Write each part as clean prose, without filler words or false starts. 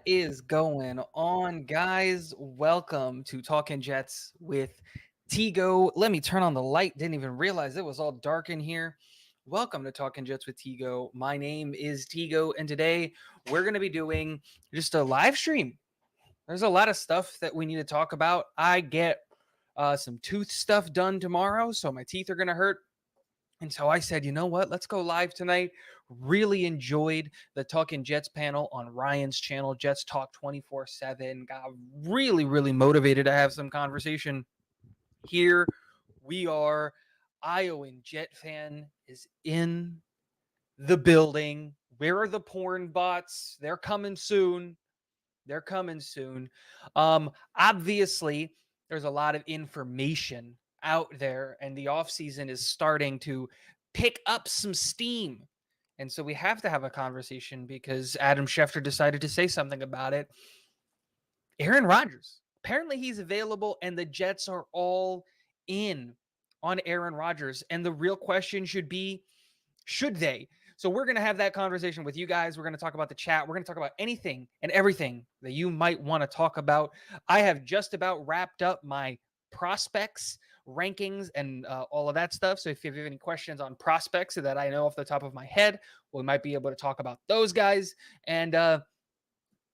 is going on, guys? Welcome to Talking Jets with Tigo. Let me turn on the light. Didn't even realize it was all dark in here. Welcome to Talking Jets with Tigo. My name is Tigo, and today we're going to be doing just a live stream. There's a lot of stuff that we need to talk about. I get some tooth stuff done tomorrow, so my teeth are going to hurt. And so I said, you know what? Let's go live tonight. Really enjoyed the Talking Jets panel on Ryan's channel, Jets Talk 24/7. Got really, really motivated to have some conversation. Here we are. Iowan Jet fan is in the building. Where are the porn bots? They're coming soon. They're coming soon. Obviously, there's a lot of information out there, and the offseason is starting to pick up some steam. And so we have to have a conversation because Adam Schefter decided to say something about it. Aaron Rodgers. Apparently, he's available, and the Jets are all in on Aaron Rodgers. And the real question should be, should they? So we're going to have that conversation with you guys. We're going to talk about the chat. We're going to talk about anything and everything that you might want to talk about. I have just about wrapped up my prospects rankings and all of that stuff. So if you have any questions on prospects that I know off the top of my head, we might be able to talk about those guys and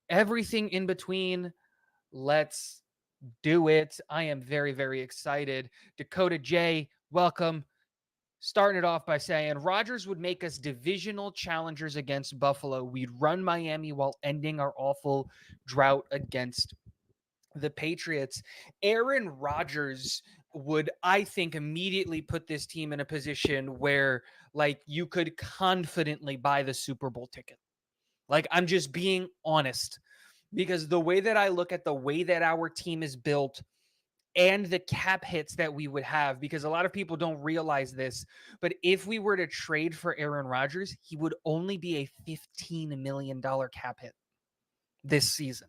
everything in between. Let's do it. I am very, very excited. Dakota J, welcome. Starting it off by saying Rodgers would make us divisional challengers against Buffalo. We'd run Miami while ending our awful drought against the Patriots. Aaron Rodgers would, I think, immediately put this team in a position where, like, you could confidently buy the Super Bowl ticket. Like, I'm just being honest because the way that I look at the way that our team is built and the cap hits that we would have, because a lot of people don't realize this, but if we were to trade for Aaron Rodgers, he would only be a $15 million cap hit this season.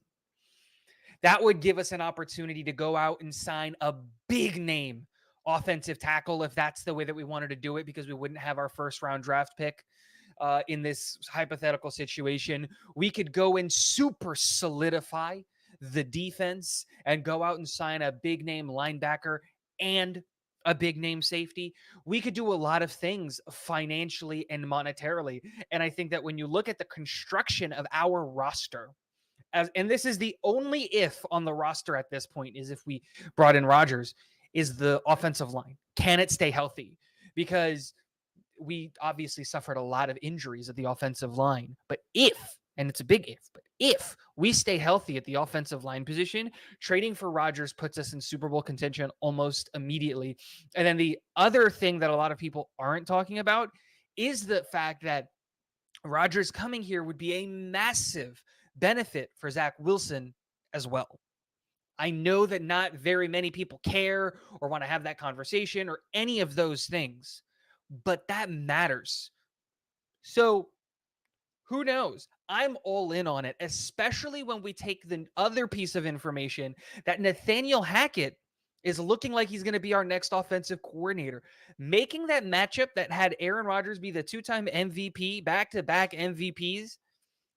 That would give us an opportunity to go out and sign a big name offensive tackle if that's the way that we wanted to do it, because we wouldn't have our first round draft pick. In this hypothetical situation, we could go and super solidify the defense and go out and sign a big name linebacker and a big name safety. We could do a lot of things financially and monetarily. And I think that when you look at the construction of our roster, and this is the only if on the roster at this point, is if we brought in Rodgers, is the offensive line. Can it stay healthy? Because we obviously suffered a lot of injuries at the offensive line. But if, and it's a big if, but if we stay healthy at the offensive line position, trading for Rodgers puts us in Super Bowl contention almost immediately. And then the other thing that a lot of people aren't talking about is the fact that Rodgers coming here would be a massive benefit for Zach Wilson as well. I know that not very many people care or want to have that conversation or any of those things, but that matters. So who knows? I'm all in on it, especially when we take the other piece of information that Nathaniel Hackett is looking like he's going to be our next offensive coordinator. Making that matchup that had Aaron Rodgers be the two-time MVP, back-to-back MVPs,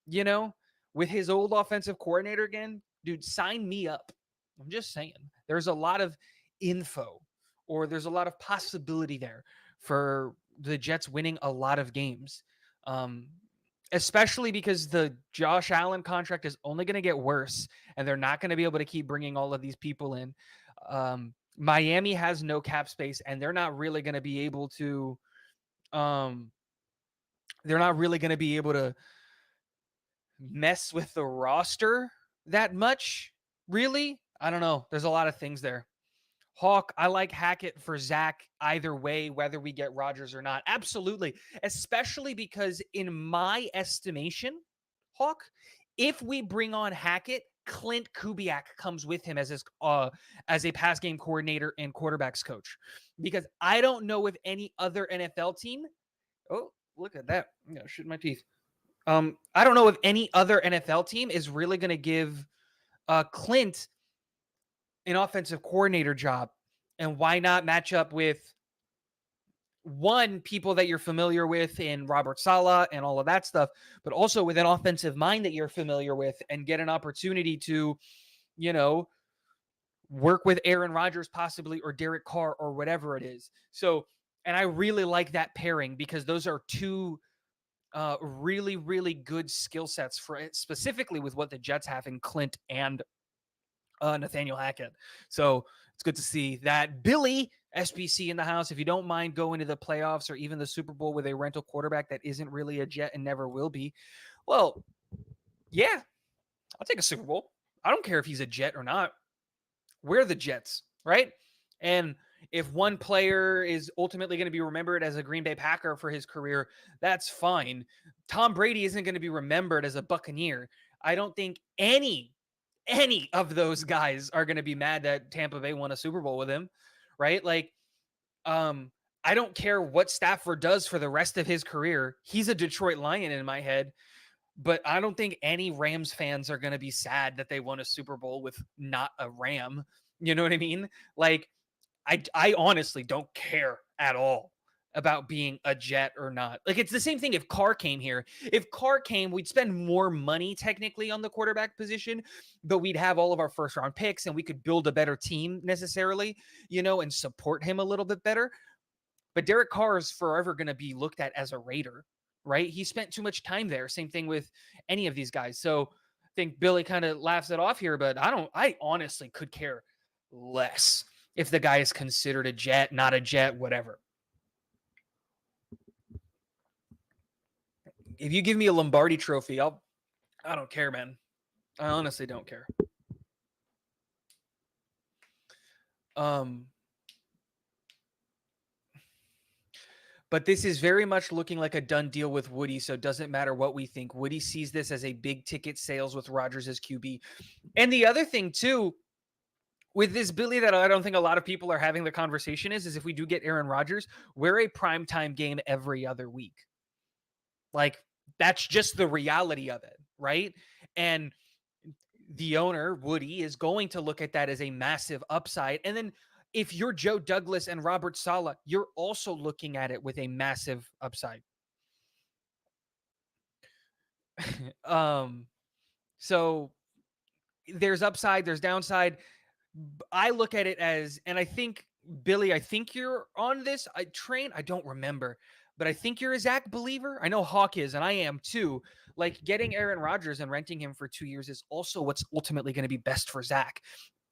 you know, with his old offensive coordinator again, dude, sign me up. I'm just saying. There's a lot of info, or there's a lot of possibility there for the Jets winning a lot of games. Especially because the Josh Allen contract is only going to get worse, and they're not going to be able to keep bringing all of these people in. Miami has no cap space, and they're not really going to be able to. They're not really going to be able to mess with the roster that much, really. I don't know. There's a lot of things there. Hawk, I like Hackett for Zach either way, whether we get Rodgers or not. Absolutely. Especially because in my estimation, Hawk, if we bring on Hackett, Clint Kubiak comes with him as a pass game coordinator and quarterbacks coach. Because I don't know if any other NFL team. Oh, look at that. I'm gonna shoot my teeth. I don't know if any other NFL team is really going to give Clint an offensive coordinator job, and why not match up with one, people that you're familiar with in Robert Saleh and all of that stuff, but also with an offensive mind that you're familiar with and get an opportunity to, you know, work with Aaron Rodgers possibly or Derek Carr or whatever it is. So, and I really like that pairing because those are two really, really good skill sets for it, specifically with what the Jets have in Clint and Nathaniel Hackett. So it's good to see that. Billy SBC in the house. If you don't mind going to the playoffs or even the Super Bowl with a rental quarterback that isn't really a Jet and never will be, well, yeah, I'll take a Super Bowl. I don't care if he's a Jet or not. We're the Jets, right? And if one player is ultimately going to be remembered as a Green Bay Packer for his career, that's fine. Tom Brady isn't going to be remembered as a Buccaneer. I don't think any of those guys are going to be mad that Tampa Bay won a Super Bowl with him, right? Like, I don't care what Stafford does for the rest of his career. He's a Detroit Lion in my head, but I don't think any Rams fans are going to be sad that they won a Super Bowl with not a Ram. You know what I mean? Like, I honestly don't care at all about being a Jet or not. Like, it's the same thing if Carr came here. If Carr came, we'd spend more money technically on the quarterback position, but we'd have all of our first round picks and we could build a better team necessarily, you know, and support him a little bit better. But Derek Carr is forever going to be looked at as a Raider, right? He spent too much time there. Same thing with any of these guys. So I think Billy kind of laughs it off here, but I honestly could care less if the guy is considered a Jet, not a Jet, whatever. If you give me a Lombardi trophy, I don't care, man. I honestly don't care. Um, but this is very much looking like a done deal with Woody, so it doesn't matter what we think. Woody sees this as a big ticket sales with Rodgers as QB. And the other thing, too, with this Billy, that I don't think a lot of people are having the conversation is if we do get Aaron Rodgers, we're a primetime game every other week. Like, that's just the reality of it, right? And the owner, Woody, is going to look at that as a massive upside. And then if you're Joe Douglas and Robert Saleh, you're also looking at it with a massive upside. um, so there's upside, there's downside. I look at it as, and I think Billy, I think you're on this train. I don't remember, but I think you're a Zach believer. I know Hawk is, and I am too. Like, getting Aaron Rodgers and renting him for 2 years is also what's ultimately going to be best for Zach.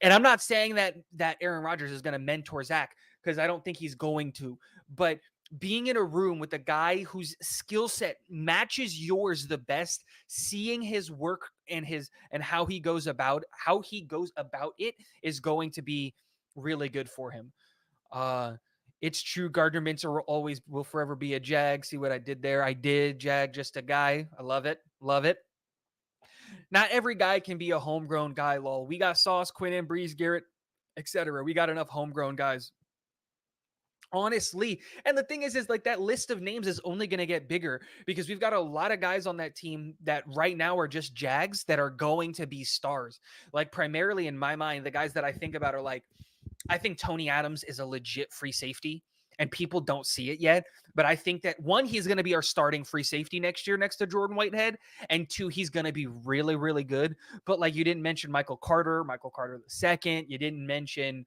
And I'm not saying that Aaron Rodgers is going to mentor Zach, because I don't think he's going to. But being in a room with a guy whose skill set matches yours the best, seeing his work and how he goes about it is going to be really good for him. It's true. Gardner Minshew will forever be a Jag. See what I did there? I did. Jag, just a guy. I love it. Love it. Not every guy can be a homegrown guy, lol. We got Sauce, Quinnen, Breeze, Garrett, etc. We got enough homegrown guys. Honestly. And the thing is like, that list of names is only going to get bigger because we've got a lot of guys on that team that right now are just Jags that are going to be stars. Like, primarily in my mind, the guys that I think about are like, I think Tony Adams is a legit free safety, and people don't see it yet. But I think that, one, he's going to be our starting free safety next year next to Jordan Whitehead, and two, he's going to be really, really good. But like, you didn't mention Michael Carter II. You didn't mention,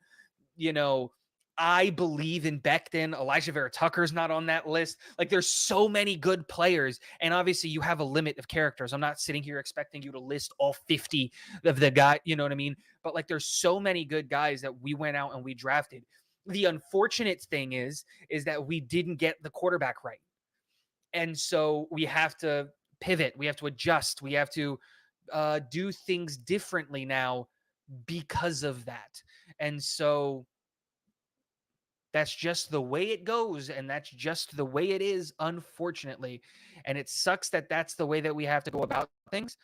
I believe in Becton. Elijah Vera Tucker's not on that list. Like, there's so many good players, and obviously you have a limit of characters. I'm not sitting here expecting you to list all 50 of the guy, you know what I mean? But like, there's so many good guys that we went out and we drafted. The unfortunate thing is that we didn't get the quarterback right. And so we have to pivot. We have to adjust. We have to do things differently now because of that. And so that's just the way it goes, and that's just the way it is, unfortunately. And it sucks that that's the way that we have to go about things,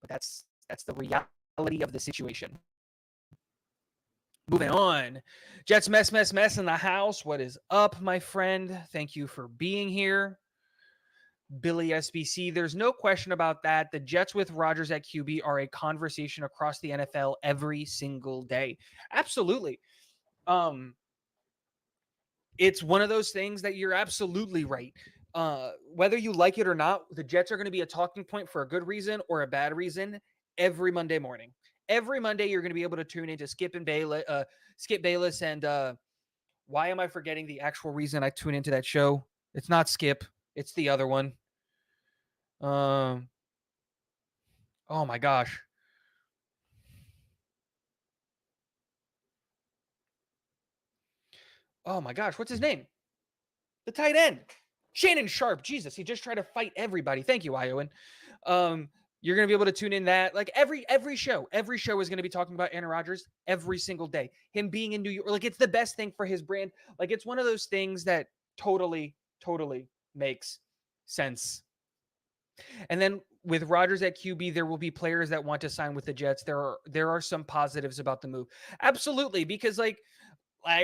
but that's the reality of the situation. Moving on. Jets mess in the house. What is up, my friend? Thank you for being here. Billy SBC, there's no question about that. The Jets with Rodgers at QB are a conversation across the NFL every single day. Absolutely. it's one of those things that you're absolutely right. Whether you like it or not, the Jets are going to be a talking point for a good reason or a bad reason every Monday morning. Every Monday, you're going to be able to tune into Skip Bayless, and why am I forgetting the actual reason I tune into that show? It's not Skip. It's the other one. Um. Oh my gosh. Oh my gosh. What's his name? The tight end. Shannon Sharp. Jesus, he just tried to fight everybody. Thank you, Iowan. Um, you're gonna be able to tune in that like every show is gonna be talking about Aaron Rodgers every single day. Him being in New York, like it's the best thing for his brand. Like it's one of those things that totally makes sense. And then with Rodgers at QB, there will be players that want to sign with the Jets. There are some positives about the move. Absolutely, because like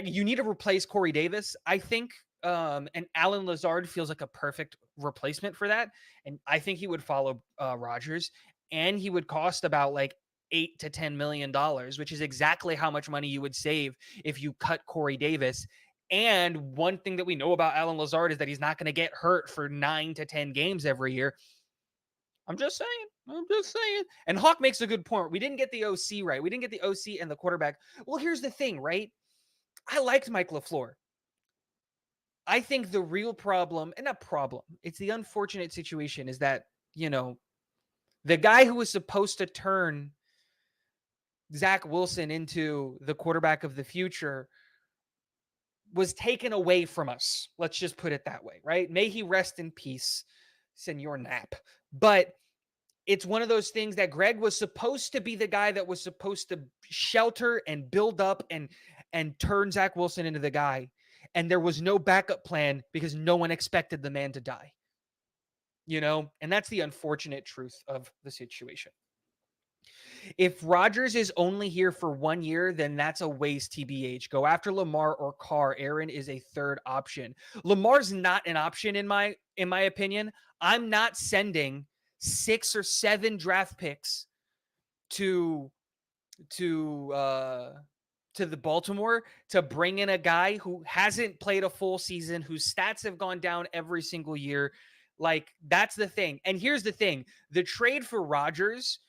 you need to replace Corey Davis, I think. And Alan Lazard feels like a perfect replacement for that. And I think he would follow Rodgers, and he would cost about like $8 to $10 million, which is exactly how much money you would save if you cut Corey Davis. And one thing that we know about Alan Lazard is that he's not going to get hurt for 9 to 10 games every year. I'm just saying. I'm just saying. And Hawk makes a good point. We didn't get the OC right. We didn't get the OC and the quarterback. Well, here's the thing, right? I liked Mike LaFleur. I think the real problem, and not problem, it's the unfortunate situation is that, the guy who was supposed to turn Zach Wilson into the quarterback of the future was taken away from us. Let's just put it that way, right? May he rest in peace, Senor Knapp. But it's one of those things that Greg was supposed to be the guy that was supposed to shelter and build up and turn Zach Wilson into the guy. And there was no backup plan because no one expected the man to die. And that's the unfortunate truth of the situation. If Rodgers is only here for 1 year, then that's a waste, TBH. Go after Lamar or Carr. Aaron is a third option. Lamar's not an option in my opinion. I'm not sending 6 or 7 draft picks to the Baltimore to bring in a guy who hasn't played a full season, whose stats have gone down every single year. Like, that's the thing. And here's the thing. The trade for Rodgers,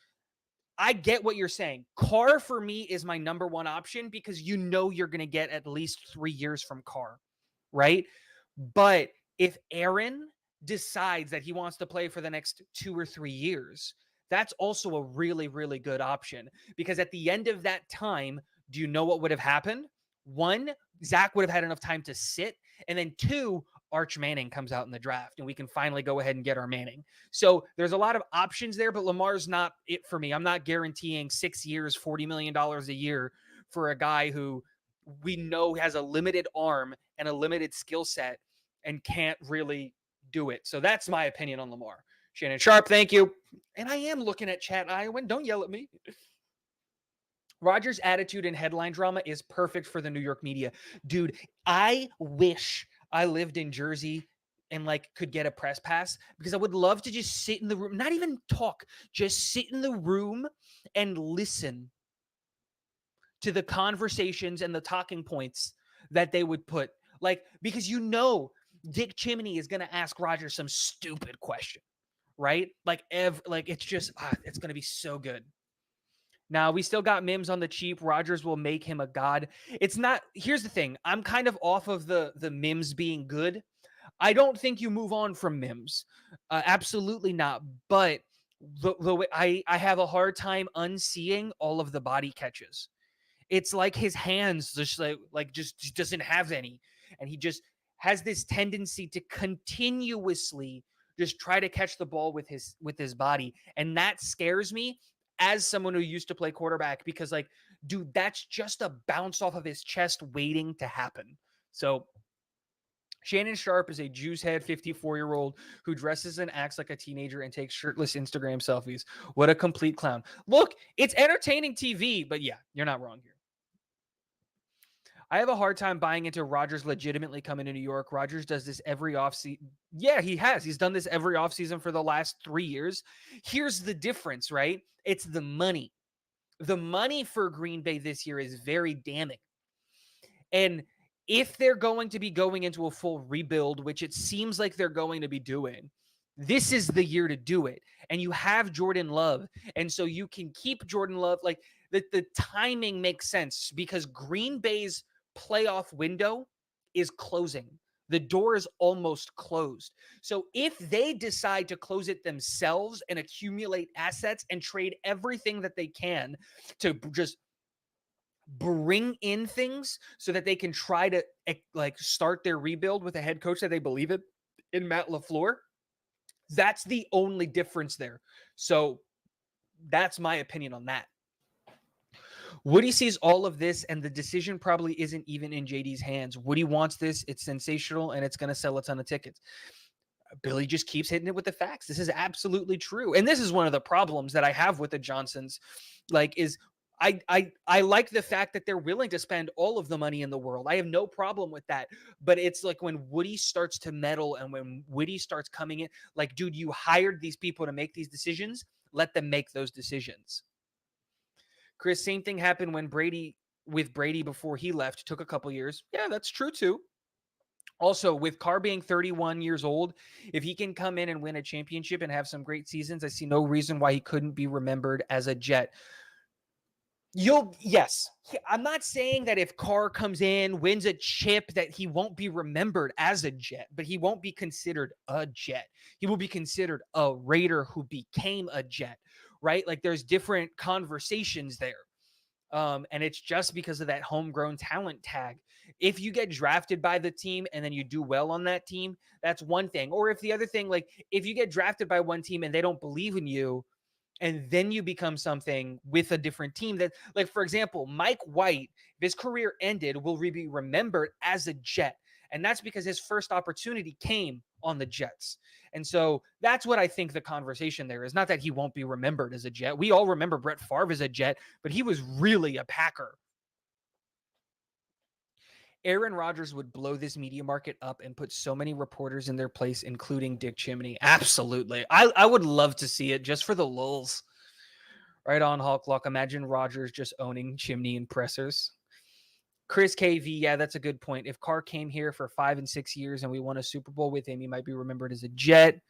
I get what you're saying. Carr for me is my number one option because you're going to get at least 3 years from Carr, right? But if Aaron decides that he wants to play for the next 2 or 3 years, that's also a really, really good option because at the end of that time, do you know what would have happened? 1, Zach would have had enough time to sit. And then 2, Arch Manning comes out in the draft and we can finally go ahead and get our Manning. So there's a lot of options there, but Lamar's not it for me. I'm not guaranteeing 6 years, $40 million a year for a guy who we know has a limited arm and a limited skill set and can't really do it. So that's my opinion on Lamar. Shannon Sharp, thank you. And I am looking at chat, Iowa. Don't yell at me. Rodgers' attitude and headline drama is perfect for the New York media. Dude, I wish I lived in Jersey and could get a press pass because I would love to just sit in the room, not even talk, just sit in the room and listen to the conversations and the talking points that they would put. Because Dick Chimney is going to ask Rodgers some stupid question, right? It's just, it's going to be so good. Now, we still got Mims on the cheap. Rodgers will make him a god. It's not. Here's the thing. I'm kind of off of the Mims being good. I don't think you move on from Mims. Absolutely not. But the way I have a hard time unseeing all of the body catches. It's like his hands just doesn't have any. And he just has this tendency to continuously just try to catch the ball with his body. And that scares me as someone who used to play quarterback because dude, that's just a bounce off of his chest waiting to happen. So Shannon Sharp is a juice head 54-year-old who dresses and acts like a teenager and takes shirtless Instagram selfies. What a complete clown. Look, it's entertaining TV, but yeah, you're not wrong here. I have a hard time buying into Rodgers legitimately coming to New York. Rodgers does this every offseason. Yeah, he has. He's done this every offseason for the last 3 years. Here's the difference, right? It's the money. The money for Green Bay this year is very damning. And if they're going to be going into a full rebuild, which it seems like they're going to be doing, this is the year to do it. And you have Jordan Love. And so you can keep Jordan Love. Like the timing makes sense because Green Bay's playoff window is closing. The door is almost closed. So if they decide to close it themselves and accumulate assets and trade everything that they can to just bring in things so that they can try to like start their rebuild with a head coach that they believe in Matt LaFleur, that's the only difference there. So that's my opinion on that. Woody sees all of this, and the decision probably isn't even in JD's hands. Woody wants this. It's sensational, and it's going to sell a ton of tickets. Billy just keeps hitting it with the facts. This is absolutely true. And this is one of the problems that I have with the Johnsons, like, is I like the fact that they're willing to spend all of the money in the world. I have no problem with that. But it's like when Woody starts to meddle and when Woody starts coming in, like, dude, you hired these people to make these decisions. Let them make those decisions. Chris, same thing happened when Brady before he left. Took a couple years. Yeah, that's true too. Also, with Carr being 31 years old, if he can come in and win a championship and have some great seasons, I see no reason why he couldn't be remembered as a Jet. Yes. I'm not saying that if Carr comes in, wins a chip, that he won't be remembered as a Jet, but he won't be considered a Jet. He will be considered a Raider who became a Jet, right? Like there's different conversations there. And it's just because of that homegrown talent tag. If you get drafted by the team and then you do well on that team, that's one thing. Or if the other thing, like if you get drafted by one team and they don't believe in you, and then you become something with a different team that, like, for example, Mike White, if his career ended, will be remembered as a Jet. And that's because his first opportunity came on the Jets. And so that's what I think the conversation there is. Not that he won't be remembered as a Jet. We all remember Brett Favre as a Jet, but he was really a Packer. Aaron Rodgers would blow this media market up and put so many reporters in their place, including Dick Chimney. Absolutely. I would love to see it just for the lulz. Right on, Hawklock. Imagine Rodgers just owning Chimney and pressers. Chris KV, yeah, that's a good point. If Carr came here for 5 and 6 years and we won a Super Bowl with him, he might be remembered as a Jet.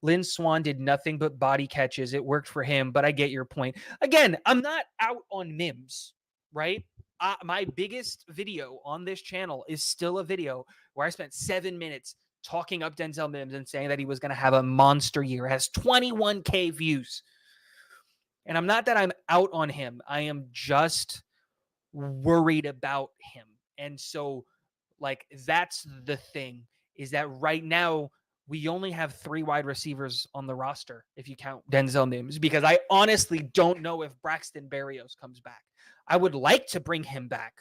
Lynn Swan did nothing but body catches. It worked for him, but I get your point. Again, I'm not out on Mims, right? My biggest video on this channel is still a video where I spent 7 minutes talking up Denzel Mims and saying that he was going to have a monster year. It has 21K views. And I'm not that I'm out on him. I am just worried about him. And so, like, that's the thing, is that right now we only have 3 wide receivers on the roster if you count Denzel Mims, because I honestly don't know if Braxton Berrios comes back. I would like to bring him back,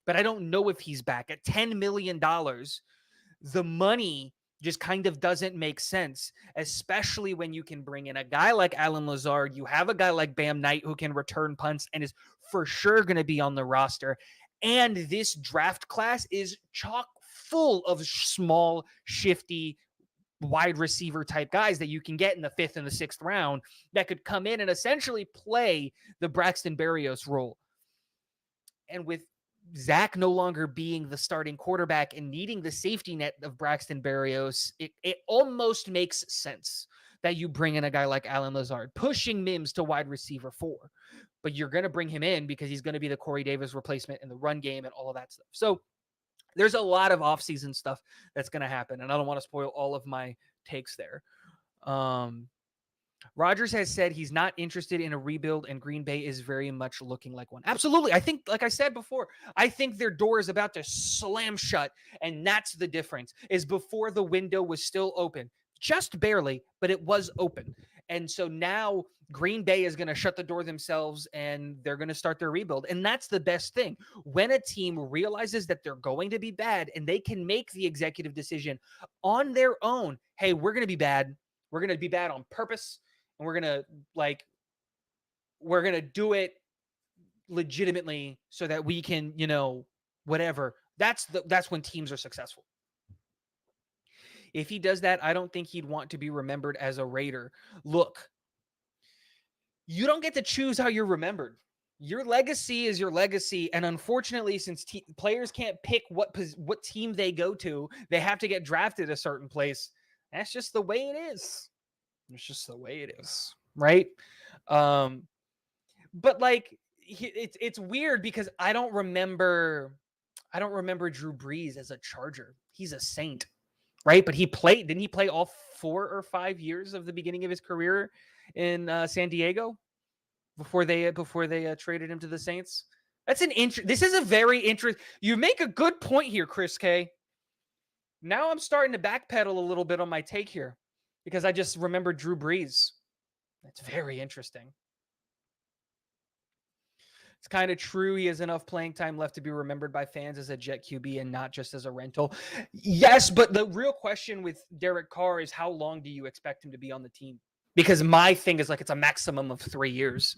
but I don't know if he's back. At $10 million, the money just kind of doesn't make sense, especially when you can bring in a guy like Alan Lazard. You have a guy like Bam Knight who can return punts and is for sure going to be on the roster. And this draft class is chock full of small, shifty wide receiver type guys that you can get in the 5th and the 6th round that could come in and essentially play the Braxton Berrios role. And with Zach no longer being the starting quarterback and needing the safety net of Braxton Berrios, it almost makes sense that you bring in a guy like Alan Lazard, pushing Mims to wide receiver 4. But you're going to bring him in because he's going to be the Corey Davis replacement in the run game and all of that stuff. So there's a lot of offseason stuff that's going to happen, and I don't want to spoil all of my takes there. Rodgers has said he's not interested in a rebuild, and Green Bay is very much looking like one. Absolutely. I think, like I said before, I think their door is about to slam shut, and that's the difference, is before the window was still open. Just barely, but it was open. And so now Green Bay is going to shut the door themselves, and they're going to start their rebuild. And that's the best thing. When a team realizes that they're going to be bad and they can make the executive decision on their own, hey, we're going to be bad. We're going to be bad on purpose. And we're going to do it legitimately so that we can, whatever. That's when teams are successful. If he does that, I don't think he'd want to be remembered as a Raider. Look, you don't get to choose how you're remembered. Your legacy is your legacy, and unfortunately, since players can't pick what team they go to, they have to get drafted a certain place. That's just the way it is. It's just the way it is, right? But like, it's weird because I don't remember Drew Brees as a Charger. He's a Saint, right? But didn't he play all 4 or 5 years of the beginning of his career in San Diego before they traded him to the Saints? This is a very interesting. You make a good point here, Chris K. Now I'm starting to backpedal a little bit on my take here because I just remember Drew Brees. That's very interesting. It's kind of true. He has enough playing time left to be remembered by fans as a Jet QB and not just as a rental. Yes, but the real question with Derek Carr is how long do you expect him to be on the team? Because my thing is like it's a maximum of 3 years.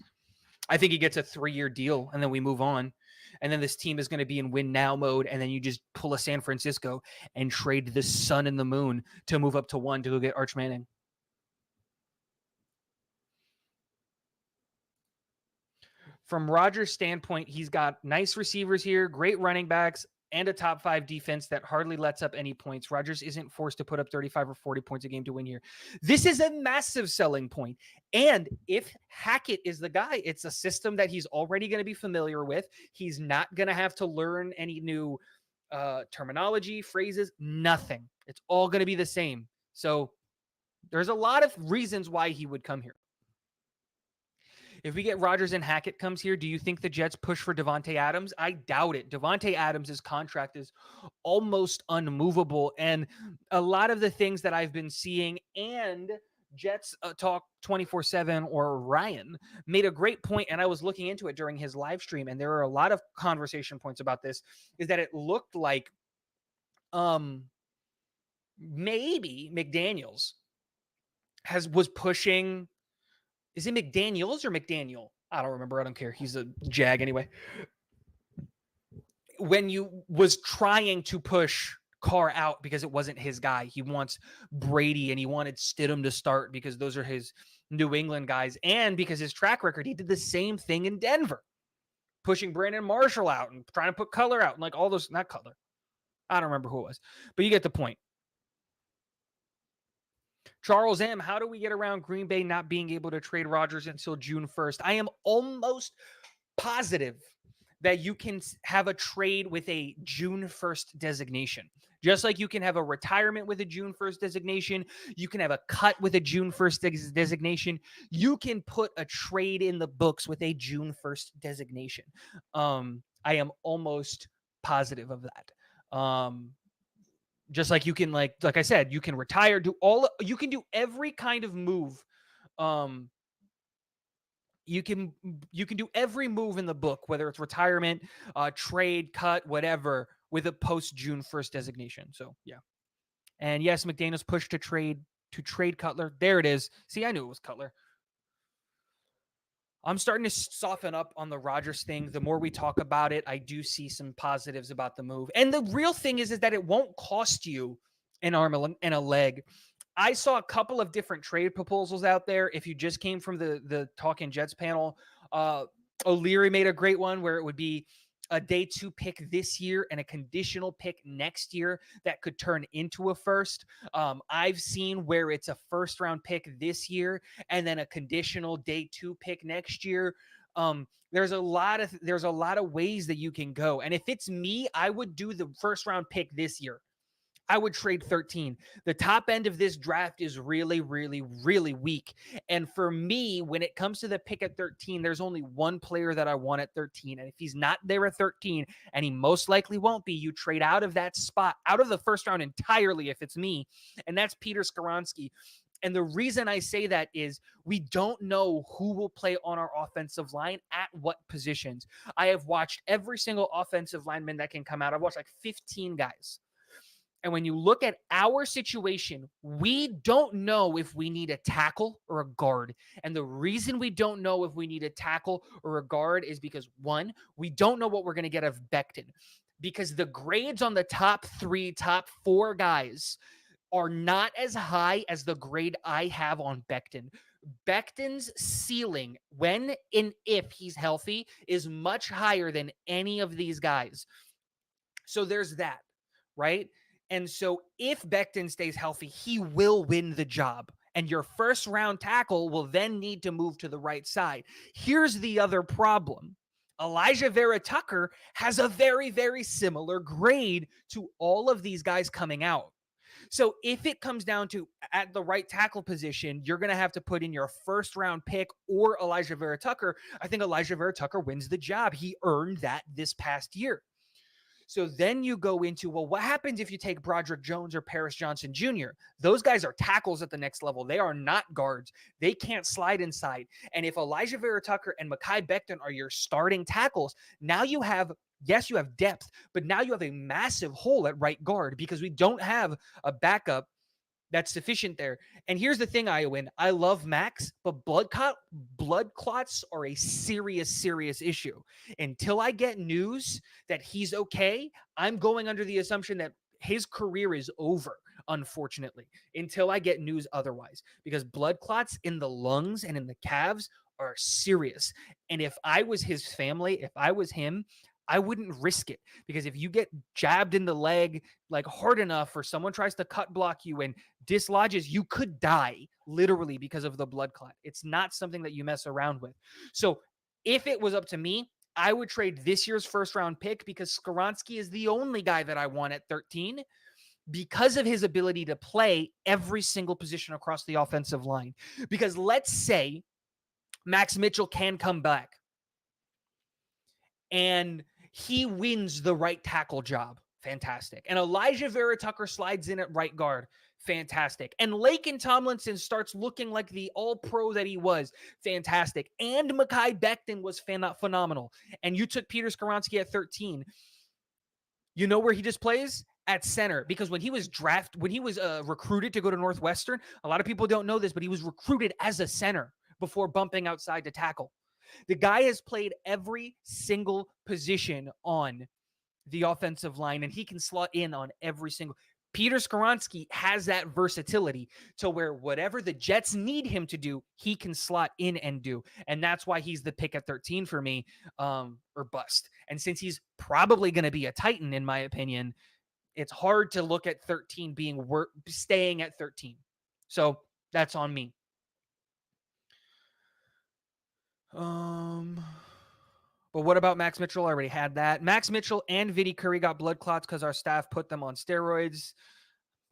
I think he gets a 3-year deal and then we move on. And then this team is going to be in win now mode. And then you just pull a San Francisco and trade the sun and the moon to move up to 1 to go get Arch Manning. From Rodgers' standpoint, he's got nice receivers here, great running backs, and a top 5 defense that hardly lets up any points. Rodgers isn't forced to put up 35 or 40 points a game to win here. This is a massive selling point. And if Hackett is the guy, it's a system that he's already going to be familiar with. He's not going to have to learn any new terminology, phrases, nothing. It's all going to be the same. So there's a lot of reasons why he would come here. If we get Rodgers and Hackett comes here, do you think the Jets push for Davante Adams? I doubt it. Davante Adams' contract is almost unmovable. And a lot of the things that I've been seeing and Jets Talk 24/7 or Ryan made a great point, and I was looking into it during his live stream, and there are a lot of conversation points about this, is that it looked like maybe McDaniels was pushing. Is it McDaniels or McDaniel? I don't remember. I don't care. He's a Jag anyway. When you was trying to push Carr out because it wasn't his guy. He wants Brady and he wanted Stidham to start because those are his New England guys. And because his track record, he did the same thing in Denver, pushing Brandon Marshall out and trying to put Color out and like all those, not Color. I don't remember who it was, but you get the point. Charles M., how do we get around Green Bay not being able to trade Rodgers until June 1st? I am almost positive that you can have a trade with a June 1st designation. Just like you can have a retirement with a June 1st designation, you can have a cut with a June 1st designation. You can put a trade in the books with a June 1st designation. I am almost positive of that. Just like you can, like I said, you can retire, you can do every kind of move. You can do every move in the book, whether it's retirement, trade, cut, whatever, with a post June 1st designation. So yeah. And yes, McDaniels pushed to trade Cutler. There it is. See, I knew it was Cutler. I'm starting to soften up on the Rodgers thing. The more we talk about it, I do see some positives about the move. And the real thing is that it won't cost you an arm and a leg. I saw a couple of different trade proposals out there. If you just came from the Talking Jets panel, O'Leary made a great one where it would be a day 2 pick this year and a conditional pick next year that could turn into a first. I've seen where it's a first round pick this year and then a conditional day 2 pick next year. There's a lot of ways that you can go. And if it's me, I would do the first round pick this year. I would trade 13. The top end of this draft is really, really, really weak. And for me, when it comes to the pick at 13, there's only one player that I want at 13. And if he's not there at 13, and he most likely won't be, you trade out of that spot, out of the first round entirely if it's me. And that's Peter Skoronski. And the reason I say that is we don't know who will play on our offensive line at what positions. I have watched every single offensive lineman that can come out. I've watched like 15 guys. And when you look at our situation, we don't know if we need a tackle or a guard. And the reason we don't know if we need a tackle or a guard is because, one, we don't know what we're going to get of Becton. Because the grades on the top 3, top 4 guys are not as high as the grade I have on Becton. Becton's ceiling, when and if he's healthy, is much higher than any of these guys. So there's that, right? And so if Becton stays healthy, he will win the job. And your first round tackle will then need to move to the right side. Here's the other problem. Elijah Vera Tucker has a very, very similar grade to all of these guys coming out. So if it comes down to at the right tackle position, you're going to have to put in your first round pick or Elijah Vera Tucker. I think Elijah Vera Tucker wins the job. He earned that this past year. So then you go into, well, what happens if you take Broderick Jones or Paris Johnson Jr.? Those guys are tackles at the next level. They are not guards. They can't slide inside. And if Elijah Vera Tucker and Mekhi Becton are your starting tackles, now you have, yes, you have depth, but now you have a massive hole at right guard because we don't have a backup that's sufficient there. And here's the thing, Iowan. I love Max, but blood clots are a serious, serious issue. Until I get news that he's okay, I'm going under the assumption that his career is over, unfortunately, until I get news otherwise. Because blood clots in the lungs and in the calves are serious. And if I was his family, if I was him, I wouldn't risk it, because if you get jabbed in the leg like hard enough or someone tries to cut block you and dislodges, you could die literally because of the blood clot. It's not something that you mess around with. So if it was up to me, I would trade this year's first round pick because Skoronski is the only guy that I want at 13 because of his ability to play every single position across the offensive line. Because let's say Max Mitchell can come back and he wins the right tackle job. Fantastic. And Elijah Vera Tucker slides in at right guard. Fantastic. And Laken Tomlinson starts looking like the all-pro that he was. Fantastic. And Mekhi Becton was phenomenal. And you took Peter Skoronski at 13. You know where he just plays? At center. Because when he was recruited to go to Northwestern, a lot of people don't know this, but he was recruited as a center before bumping outside to tackle. The guy has played every single position on the offensive line, and he can slot in on every single. Peter Skoronski has that versatility to where whatever the Jets need him to do, he can slot in and do. And that's why he's the pick at 13 for me, or bust. And since he's probably going to be a Titan, in my opinion, it's hard to look at 13 staying at 13. So that's on me. But what about Max Mitchell? I already had that. Max Mitchell and Vinny Curry got blood clots because our staff put them on steroids.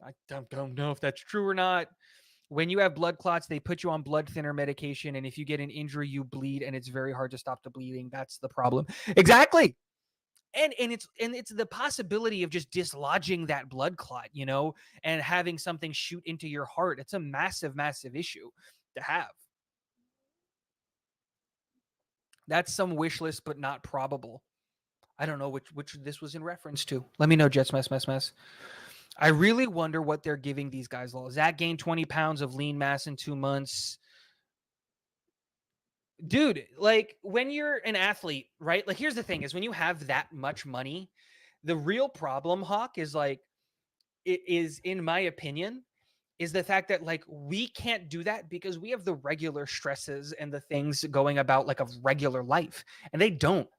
I don't know if that's true or not. When you have blood clots, they put you on blood thinner medication, and if you get an injury, you bleed, and it's very hard to stop the bleeding. That's the problem. Exactly. And it's the possibility of just dislodging that blood clot, and having something shoot into your heart. It's a massive, massive issue to have. That's some wish list, but not probable. I don't know which this was in reference to. Let me know, Jets mess. I really wonder what they're giving these guys. Zach gained 20 pounds of lean mass in 2 months. Dude, like when you're an athlete, right? Like here's the thing is when you have that much money, the real problem, Hawk, is like, it is, in my opinion, is the fact that like we can't do that because we have the regular stresses and the things going about like of regular life, and they don't.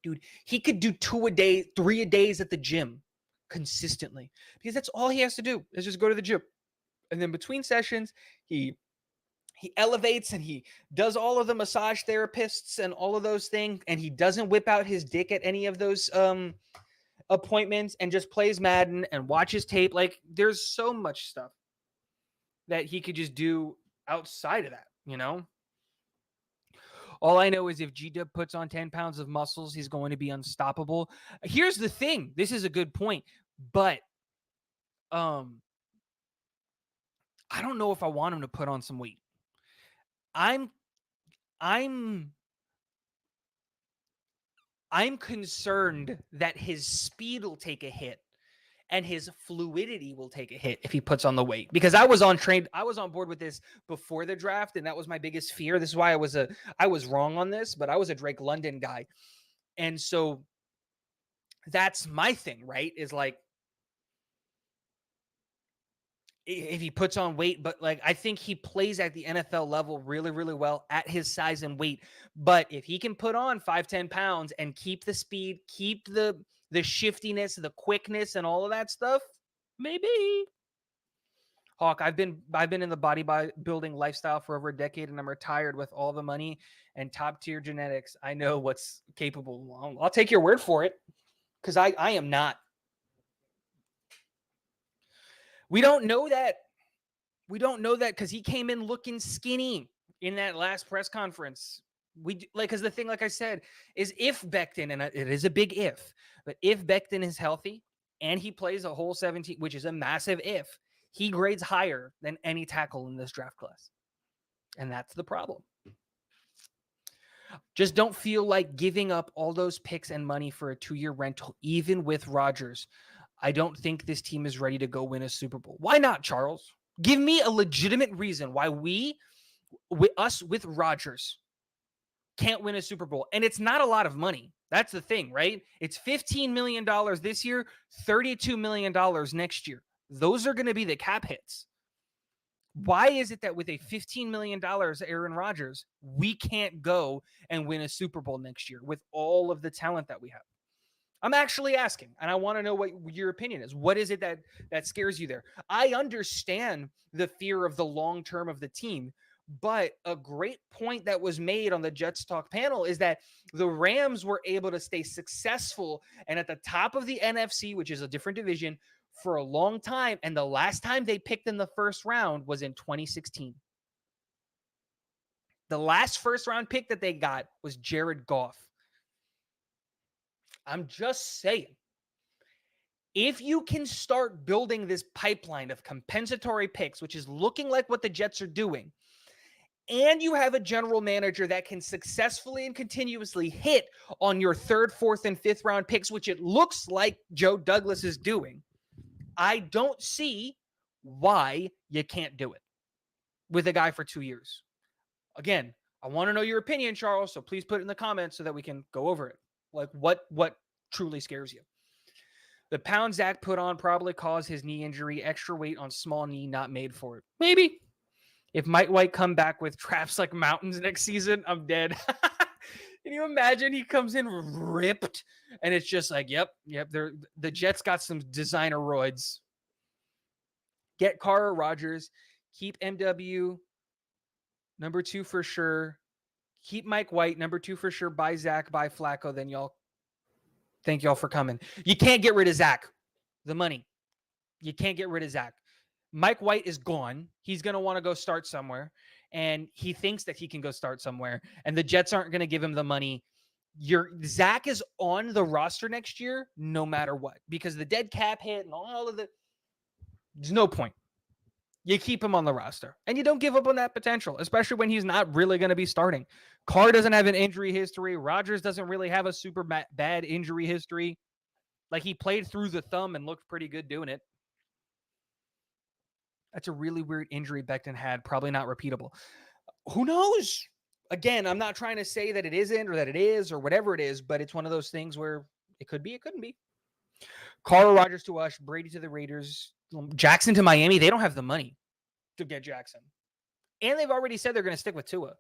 Dude, he could do 2 a day, 3 a days at the gym consistently because that's all he has to do is just go to the gym. And then between sessions, he elevates and he does all of the massage therapists and all of those things. And he doesn't whip out his dick at any of those appointments and just plays Madden and watches tape. Like there's so much stuff that he could just do outside of that, All I know is if G-Dub puts on 10 pounds of muscles, he's going to be unstoppable. Here's the thing. This is a good point, but I don't know if I want him to put on some weight. I'm concerned that his speed will take a hit and his fluidity will take a hit if he puts on the weight. Because I was on board with this before the draft, and that was my biggest fear. This is why I was wrong on this, but I was a Drake London guy. And so that's my thing, right? Is like, if he puts on weight, but like I think he plays at the NFL level really, really well at his size and weight. But if he can put on 5-10 pounds and keep the speed, keep the shiftiness, the quickness, and all of that stuff, maybe. Hawk, I've been in the bodybuilding lifestyle for over a decade, and I'm retired with all the money and top tier genetics. I know what's capable. I'll take your word for it, because I am not. We don't know that. We don't know that because he came in looking skinny in that last press conference. Because the thing, like I said, is if Becton, and it is a big if, but if Becton is healthy and he plays a whole 17, which is a massive if, he grades higher than any tackle in this draft class. And that's the problem. Just don't feel like giving up all those picks and money for a 2-year rental, even with Rodgers. I don't think this team is ready to go win a Super Bowl. Why not, Charles? Give me a legitimate reason why us with Rodgers can't win a Super Bowl. And it's not a lot of money. That's the thing, right? It's $15 million this year, $32 million next year. Those are going to be the cap hits. Why is it that with a $15 million Aaron Rodgers, we can't go and win a Super Bowl next year with all of the talent that we have? I'm actually asking, and I want to know what your opinion is. What is it that scares you there? I understand the fear of the long term of the team, but a great point that was made on the Jets Talk panel is that the Rams were able to stay successful and at the top of the NFC, which is a different division, for a long time. And the last time they picked in the first round was in 2016. The last first round pick that they got was Jared Goff. I'm just saying, if you can start building this pipeline of compensatory picks, which is looking like what the Jets are doing, and you have a general manager that can successfully and continuously hit on your 3rd, 4th, and 5th round picks, which it looks like Joe Douglas is doing, I don't see why you can't do it with a guy for 2 years. Again, I want to know your opinion, Charles, so please put it in the comments so that we can go over it. Like what truly scares you? The pound Zach put on probably caused his knee injury, extra weight on small knee, not made for it. Maybe. If Mike White come back with traps like mountains next season, I'm dead. Can you imagine he comes in ripped and it's just like, yep, the Jets got some designer roids. Get Carr or Rodgers. Keep MW number 2 for sure. Keep Mike White number 2 for sure. Buy Zach, buy Flacco. Then y'all, thank y'all for coming. You can't get rid of Zach. The money. You can't get rid of Zach. Mike White is gone. He's going to want to go start somewhere. And he thinks that he can go start somewhere. And the Jets aren't going to give him the money. Zach is on the roster next year, no matter what, because the dead cap hit and all of there's no point. You keep him on the roster and you don't give up on that potential, especially when he's not really going to be starting. Carr doesn't have an injury history. Rodgers doesn't really have a super bad injury history. Like, he played through the thumb and looked pretty good doing it. That's a really weird injury Becton had. Probably not repeatable. Who knows? Again, I'm not trying to say that it isn't or that it is or whatever it is, but it's one of those things where it could be, it couldn't be. Carl Rodgers to us, Brady to the Raiders, Jackson to Miami. They don't have the money to get Jackson. And they've already said they're going to stick with Tua.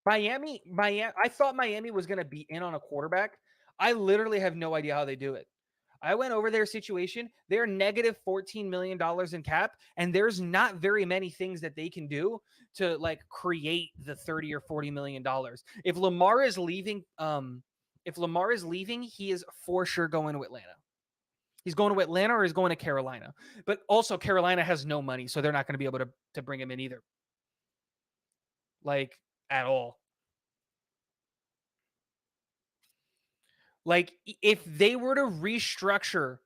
Miami, I thought Miami was going to be in on a quarterback. I literally have no idea how they do it. I went over their situation. They're negative $14 million in cap, and there's not very many things that they can do to like create the $30 or $40 million. If Lamar is leaving, he is for sure going to Atlanta. He's going to Atlanta or he's going to Carolina. But also Carolina has no money, so they're not going to be able to bring him in either. Like, at all. Like, if they were to restructure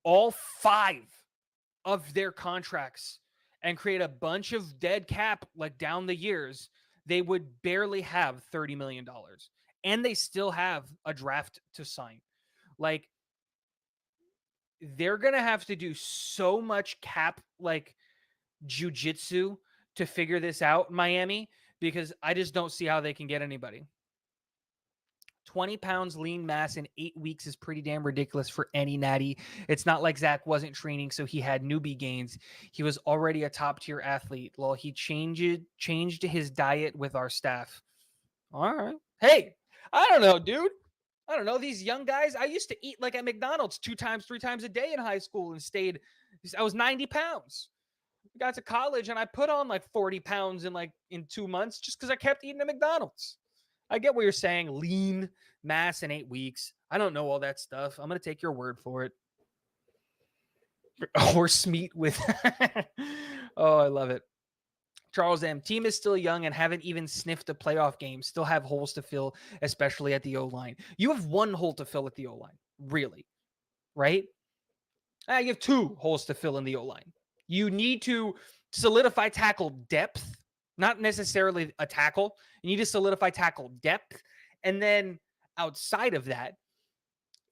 all 5 of their contracts and create a bunch of dead cap like down the years, they would barely have $30 million. And they still have a draft to sign. Like, they're going to have to do so much cap like jujitsu to figure this out, Miami, because I just don't see how they can get anybody. 20 pounds lean mass in 8 weeks is pretty damn ridiculous for any natty. It's not like Zach wasn't training, so he had newbie gains. He was already a top tier athlete. Well, he changed his diet with our staff. All right. Hey, I don't know, dude. I don't know. These young guys, I used to eat like at McDonald's 2 times, 3 times a day in high school and I was 90 pounds. I got to college and I put on like 40 pounds in 2 months just because I kept eating at McDonald's. I get what you're saying. Lean mass in 8 weeks. I don't know all that stuff. I'm going to take your word for it. Horse meat with. Oh, I love it. Charles M. Team is still young and haven't even sniffed a playoff game. Still have holes to fill, especially at the O-line. You have 1 hole to fill at the O-line. Really? Right? You have 2 holes to fill in the O-line. You need to solidify tackle depth, not necessarily a tackle. You need to solidify tackle depth. And then outside of that,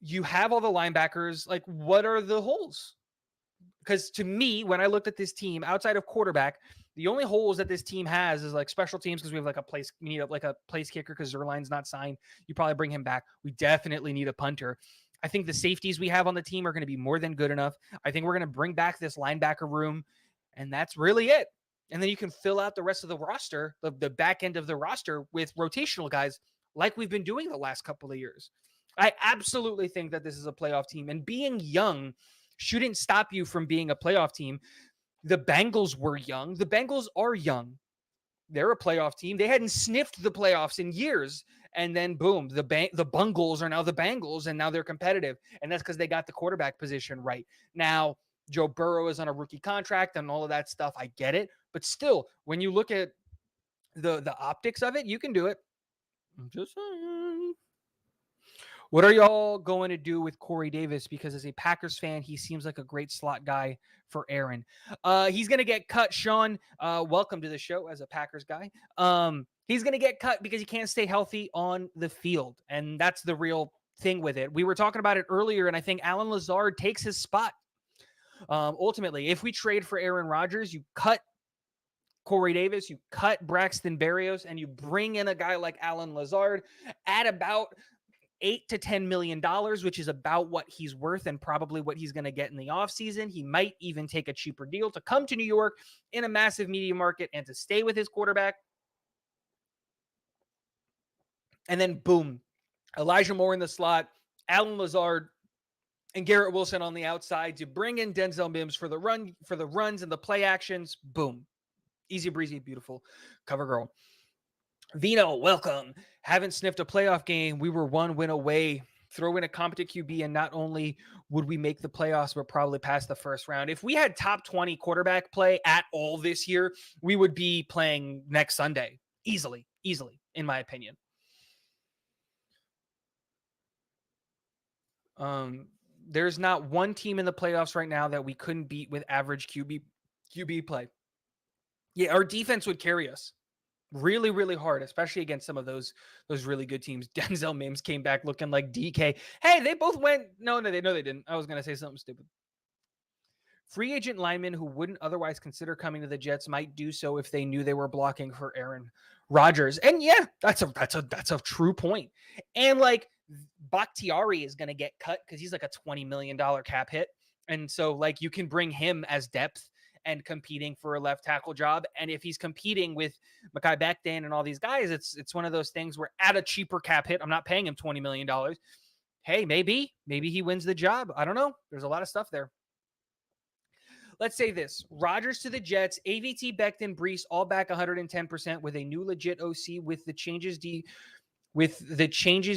you have all the linebackers. Like, what are the holes? Because to me, when I looked at this team, outside of quarterback, the only holes that this team has is like special teams because we have like we need like a place kicker because Zerline's not signed. You probably bring him back. We definitely need a punter. I think the safeties we have on the team are going to be more than good enough. I think we're going to bring back this linebacker room, and that's really it. And then you can fill out the rest of the roster, the back end of the roster with rotational guys like we've been doing the last couple of years. I absolutely think that this is a playoff team, and being young shouldn't stop you from being a playoff team. The Bengals were young. The Bengals are young. They're a playoff team. They hadn't sniffed the playoffs in years. And then boom, the Bungles are now the Bengals, and now they're competitive. And that's because they got the quarterback position right. Now, Joe Burrow is on a rookie contract and all of that stuff. I get it. But still, when you look at the optics of it, you can do it. I'm just saying. What are y'all going to do with Corey Davis? Because as a Packers fan, he seems like a great slot guy for Aaron. He's going to get cut, Sean. Welcome to the show as a Packers guy. He's going to get cut because he can't stay healthy on the field. And that's the real thing with it. We were talking about it earlier, and I think Alan Lazard takes his spot. Ultimately, if we trade for Aaron Rodgers, you cut Corey Davis, you cut Braxton Berrios, and you bring in a guy like Alan Lazard at about $8 to $10 million, which is about what he's worth and probably what he's going to get in the offseason. He might even take a cheaper deal to come to New York in a massive media market and to stay with his quarterback. And then boom, Elijah Moore in the slot, Alan Lazard, and Garrett Wilson on the outside to bring in Denzel Mims for the runs and the play actions. Boom. Easy breezy, beautiful. Cover girl. Vino, welcome. Haven't sniffed a playoff game. We were 1 win away. Throw in a competent QB, and not only would we make the playoffs, but probably pass the first round. If we had top 20 quarterback play at all this year, we would be playing next Sunday. Easily, in my opinion. There's not one team in the playoffs right now that we couldn't beat with average QB play. Yeah, our defense would carry us really, really hard, especially against some of those really good teams. Denzel Mims came back looking like DK. Hey, they both went. No, they didn't. I was going to say something stupid. Free agent linemen who wouldn't otherwise consider coming to the Jets might do so if they knew they were blocking for Aaron Rodgers. And yeah, that's a true point. And like Bakhtiari is going to get cut because he's like a $20 million cap hit. And so like you can bring him as depth and competing for a left tackle job. And if he's competing with Mekhi Becton and all these guys, it's one of those things where at a cheaper cap hit, I'm not paying him $20 million. Hey, maybe he wins the job. I don't know. There's a lot of stuff there. Let's say this: Rodgers to the Jets, AVT, Becton, Brees, all back 110% with a new legit OC with the changes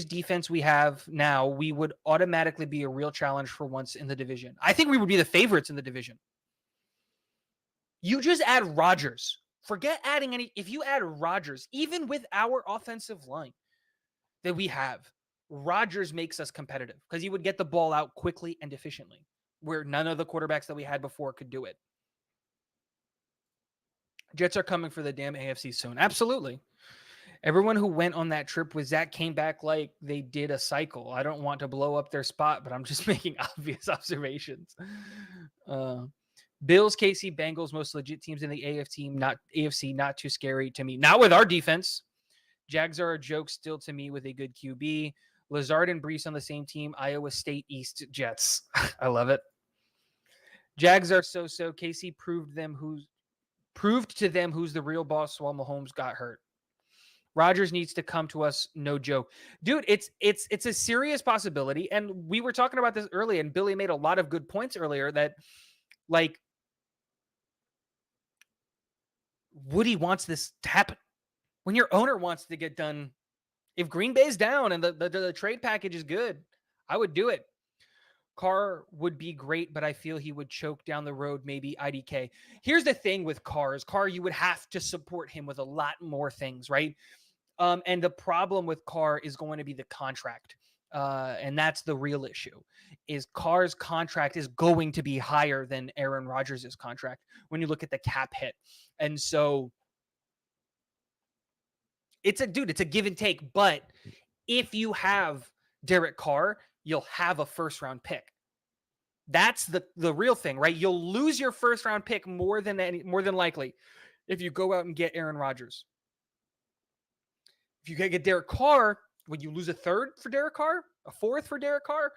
defense we have now, we would automatically be a real challenge for once in the division. I think we would be the favorites in the division. You just add Rodgers. Forget adding any. If you add Rodgers, even with our offensive line that we have, Rodgers makes us competitive because he would get the ball out quickly and efficiently, where none of the quarterbacks that we had before could do it. Jets are coming for the damn AFC soon. Absolutely. Everyone who went on that trip with Zach came back like they did a cycle. I don't want to blow up their spot, but I'm just making obvious observations. Bills, KC, Bengals, most legit teams in the AFC, not too scary to me. Not with our defense. Jags are a joke still to me with a good QB. Lazard and Brees on the same team. Iowa State East Jets. I love it. Jags are so. Casey proved to them who's the real boss while Mahomes got hurt. Rodgers needs to come to us, no joke. Dude, it's a serious possibility. And we were talking about this earlier, and Billy made a lot of good points earlier that, like, Woody wants this to happen. When your owner wants to get done, if Green Bay's down and the trade package is good, I would do it. Carr would be great, but I feel he would choke down the road, maybe IDK. Here's the thing with Carr, you would have to support him with a lot more things, right? And the problem with Carr is going to be the contract. And that's the real issue, is Carr's contract is going to be higher than Aaron Rodgers' contract when you look at the cap hit. And so it's a give and take. But if you have Derek Carr, you'll have a first round pick. That's the real thing, right? You'll lose your first round pick more than likely if you go out and get Aaron Rodgers. If you get Derek Carr, would you lose a third for Derek Carr, a fourth for Derek Carr?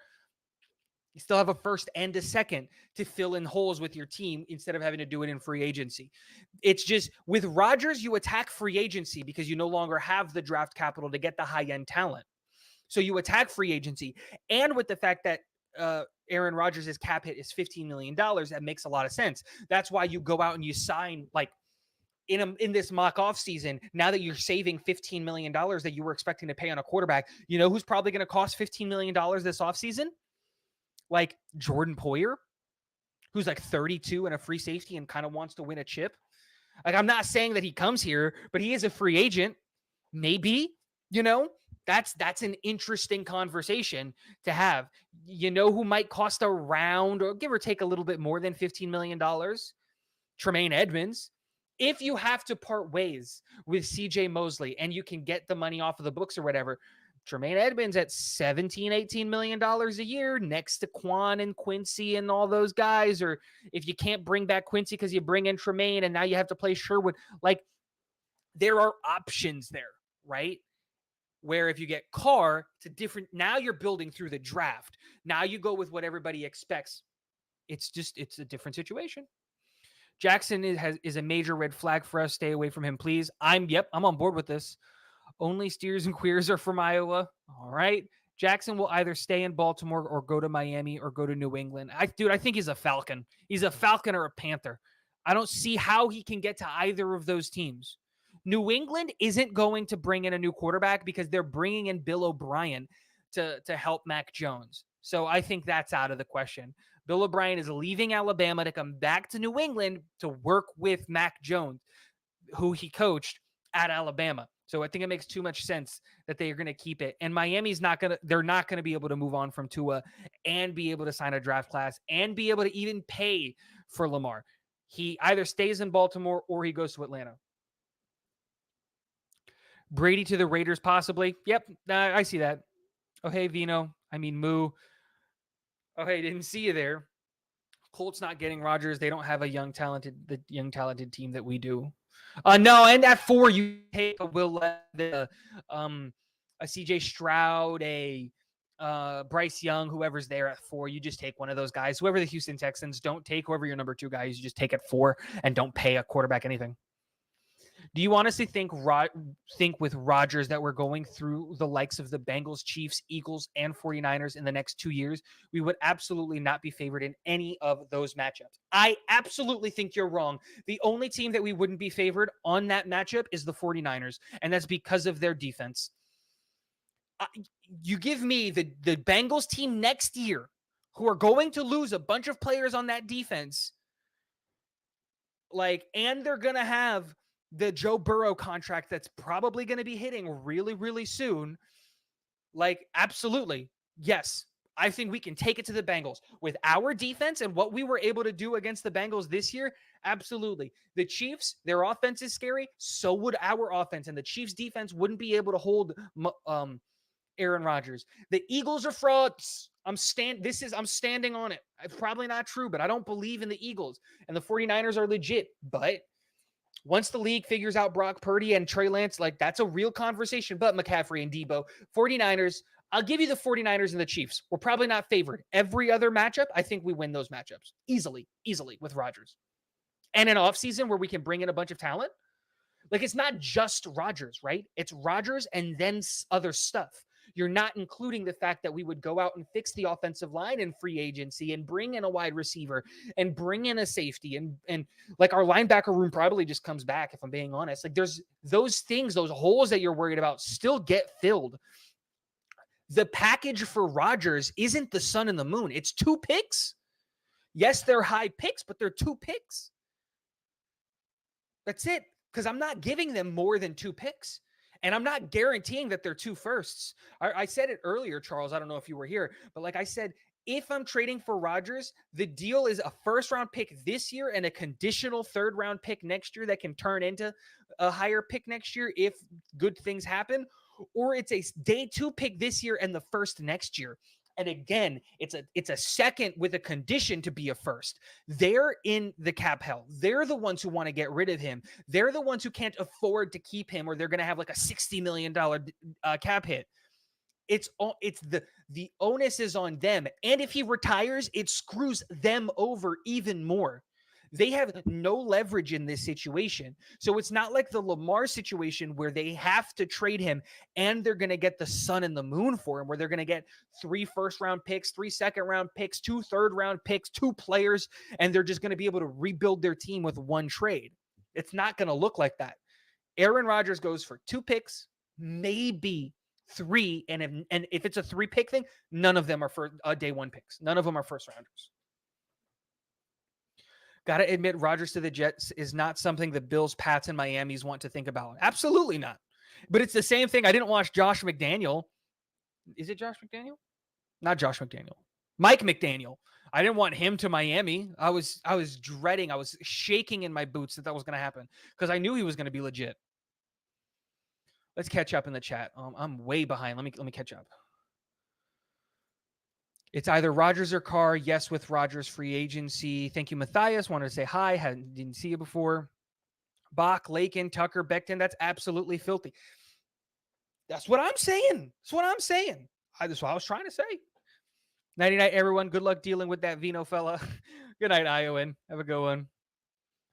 You still have a first and a second to fill in holes with your team instead of having to do it in free agency. It's just with Rodgers, you attack free agency because you no longer have the draft capital to get the high-end talent. So you attack free agency. And with the fact that Aaron Rodgers' cap hit is $15 million, that makes a lot of sense. That's why you go out and you sign, like, in this mock off season, now that you're saving $15 million that you were expecting to pay on a quarterback, you know who's probably going to cost $15 million this offseason? Like Jordan Poyer, who's like 32 and a free safety and kind of wants to win a chip. Like, I'm not saying that he comes here, but he is a free agent. Maybe, that's an interesting conversation to have. You know who might cost around, or give or take, a little bit more than $15 million? Tremaine Edmonds. If you have to part ways with CJ Mosley and you can get the money off of the books or whatever, Tremaine Edmonds at $17, $18 million a year next to Quan and Quincy and all those guys. Or if you can't bring back Quincy because you bring in Tremaine and now you have to play Sherwood, like, there are options there, right? Where if you get Carr, it's a different, now you're building through the draft. Now you go with what everybody expects. It's a different situation. Jackson is a major red flag for us. Stay away from him, please. I'm on board with this. Only steers and queers are from Iowa. All right. Jackson will either stay in Baltimore or go to Miami or go to New England. I think he's a Falcon. He's a Falcon or a Panther. I don't see how he can get to either of those teams. New England isn't going to bring in a new quarterback because they're bringing in Bill O'Brien to help Mac Jones. So I think that's out of the question. Bill O'Brien is leaving Alabama to come back to New England to work with Mac Jones, who he coached at Alabama. So I think it makes too much sense that they are going to keep it. And Miami's they're not going to be able to move on from Tua and be able to sign a draft class and be able to even pay for Lamar. He either stays in Baltimore or he goes to Atlanta. Brady to the Raiders, possibly. Yep, I see that. Oh, hey, Moo. Oh, hey, didn't see you there. Colts not getting Rodgers. They don't have the young talented team that we do. No, and at 4, you take a Will Levis, a CJ Stroud, a Bryce Young, whoever's there at 4. You just take one of those guys. Whoever the Houston Texans don't take, whoever your number 2 guy is, you just take at 4 and don't pay a quarterback anything. Do you honestly think with Rodgers that we're going through the likes of the Bengals, Chiefs, Eagles, and 49ers in the next 2 years? We would absolutely not be favored in any of those matchups. I absolutely think you're wrong. The only team that we wouldn't be favored on that matchup is the 49ers, and that's because of their defense. You give me the Bengals team next year, who are going to lose a bunch of players on that defense, and they're going to have the Joe Burrow contract that's probably going to be hitting really, really soon. Absolutely. Yes. I think we can take it to the Bengals with our defense and what we were able to do against the Bengals this year. Absolutely. The Chiefs, their offense is scary. So would our offense, and the Chiefs defense wouldn't be able to hold Aaron Rodgers. The Eagles are frauds. I'm standing on it. It's probably not true, but I don't believe in the Eagles, and the 49ers are legit. But once the league figures out Brock Purdy and Trey Lance, that's a real conversation. But McCaffrey and Debo, 49ers, I'll give you the 49ers and the Chiefs. We're probably not favored. Every other matchup, I think we win those matchups easily with Rodgers. And an offseason where we can bring in a bunch of talent. Like, it's not just Rodgers, right? It's Rodgers and then other stuff. You're not including the fact that we would go out and fix the offensive line in free agency and bring in a wide receiver and bring in a safety and like our linebacker room probably just comes back, if I'm being honest. Like, there's those things, those holes that you're worried about still get filled. The package for Rodgers isn't the sun and the moon. It's 2 picks. Yes, they're high picks, but they're 2 picks. That's it. Because I'm not giving them more than 2 picks. And I'm not guaranteeing that they're 2 firsts. I said it earlier, Charles. I don't know if you were here, but like I said, if I'm trading for Rodgers, the deal is a first-round pick this year and a conditional third-round pick next year that can turn into a higher pick next year if good things happen, or it's a day 2 pick this year and the first next year. And again, it's a second with a condition to be a first. They're in the cap hell. They're the ones who want to get rid of him. They're the ones who can't afford to keep him, or they're going to have like a $60 million cap hit. It's the onus is on them. And if he retires, it screws them over even more. They have no leverage in this situation. So it's not like the Lamar situation where they have to trade him and they're going to get the sun and the moon for him, where they're going to get 3 first-round picks, 3 second-round picks, 2 third-round picks, 2 players, and they're just going to be able to rebuild their team with one trade. It's not going to look like that. Aaron Rodgers goes for 2 picks, maybe 3, and if it's a 3-pick thing, none of them are for day 1 picks. None of them are first-rounders. Got to admit, Rodgers to the Jets is not something the Bills, Pats, and Miamis want to think about. Absolutely not. But it's the same thing. I didn't watch Josh McDaniel. Is it Josh McDaniel? Not Josh McDaniel. Mike McDaniel. I didn't want him to Miami. I was dreading. I was shaking in my boots that was going to happen because I knew he was going to be legit. Let's catch up in the chat. I'm way behind. Let me catch up. It's either Rodgers or Carr. Yes, with Rodgers free agency. Thank you, Matthias. Wanted to say hi. Didn't see you before. Bach, Lakin, Tucker, Becton. That's absolutely filthy. That's what I'm saying. That's what I'm saying. That's what I was trying to say. Nighty night, everyone. Good luck dealing with that Vino fella. Good night, Iowan. Have a good one.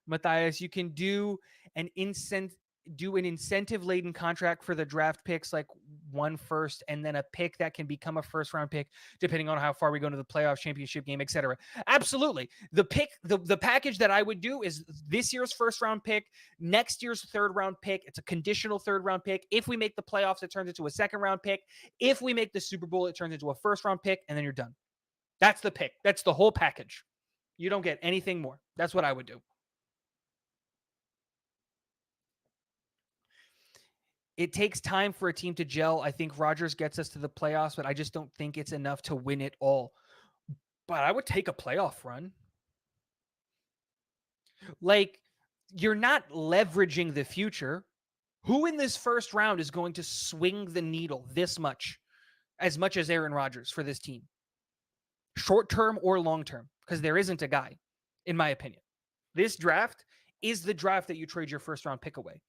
Matthias, you can do an incentive-laden contract for the draft picks, like 1 first and then a pick that can become a first-round pick, depending on how far we go into the playoff championship game, etc. Absolutely. The package that I would do is this year's first-round pick, next year's third-round pick. It's a conditional third-round pick. If we make the playoffs, it turns into a second-round pick. If we make the Super Bowl, it turns into a first-round pick, and then you're done. That's the pick. That's the whole package. You don't get anything more. That's what I would do. It takes time for a team to gel. I think Rodgers gets us to the playoffs, but I just don't think it's enough to win it all. But I would take a playoff run. Like, you're not leveraging the future. Who in this first round is going to swing the needle this much, as much as Aaron Rodgers for this team? Short term or long term? Because there isn't a guy, in my opinion. This draft is the draft that you trade your first round pick away.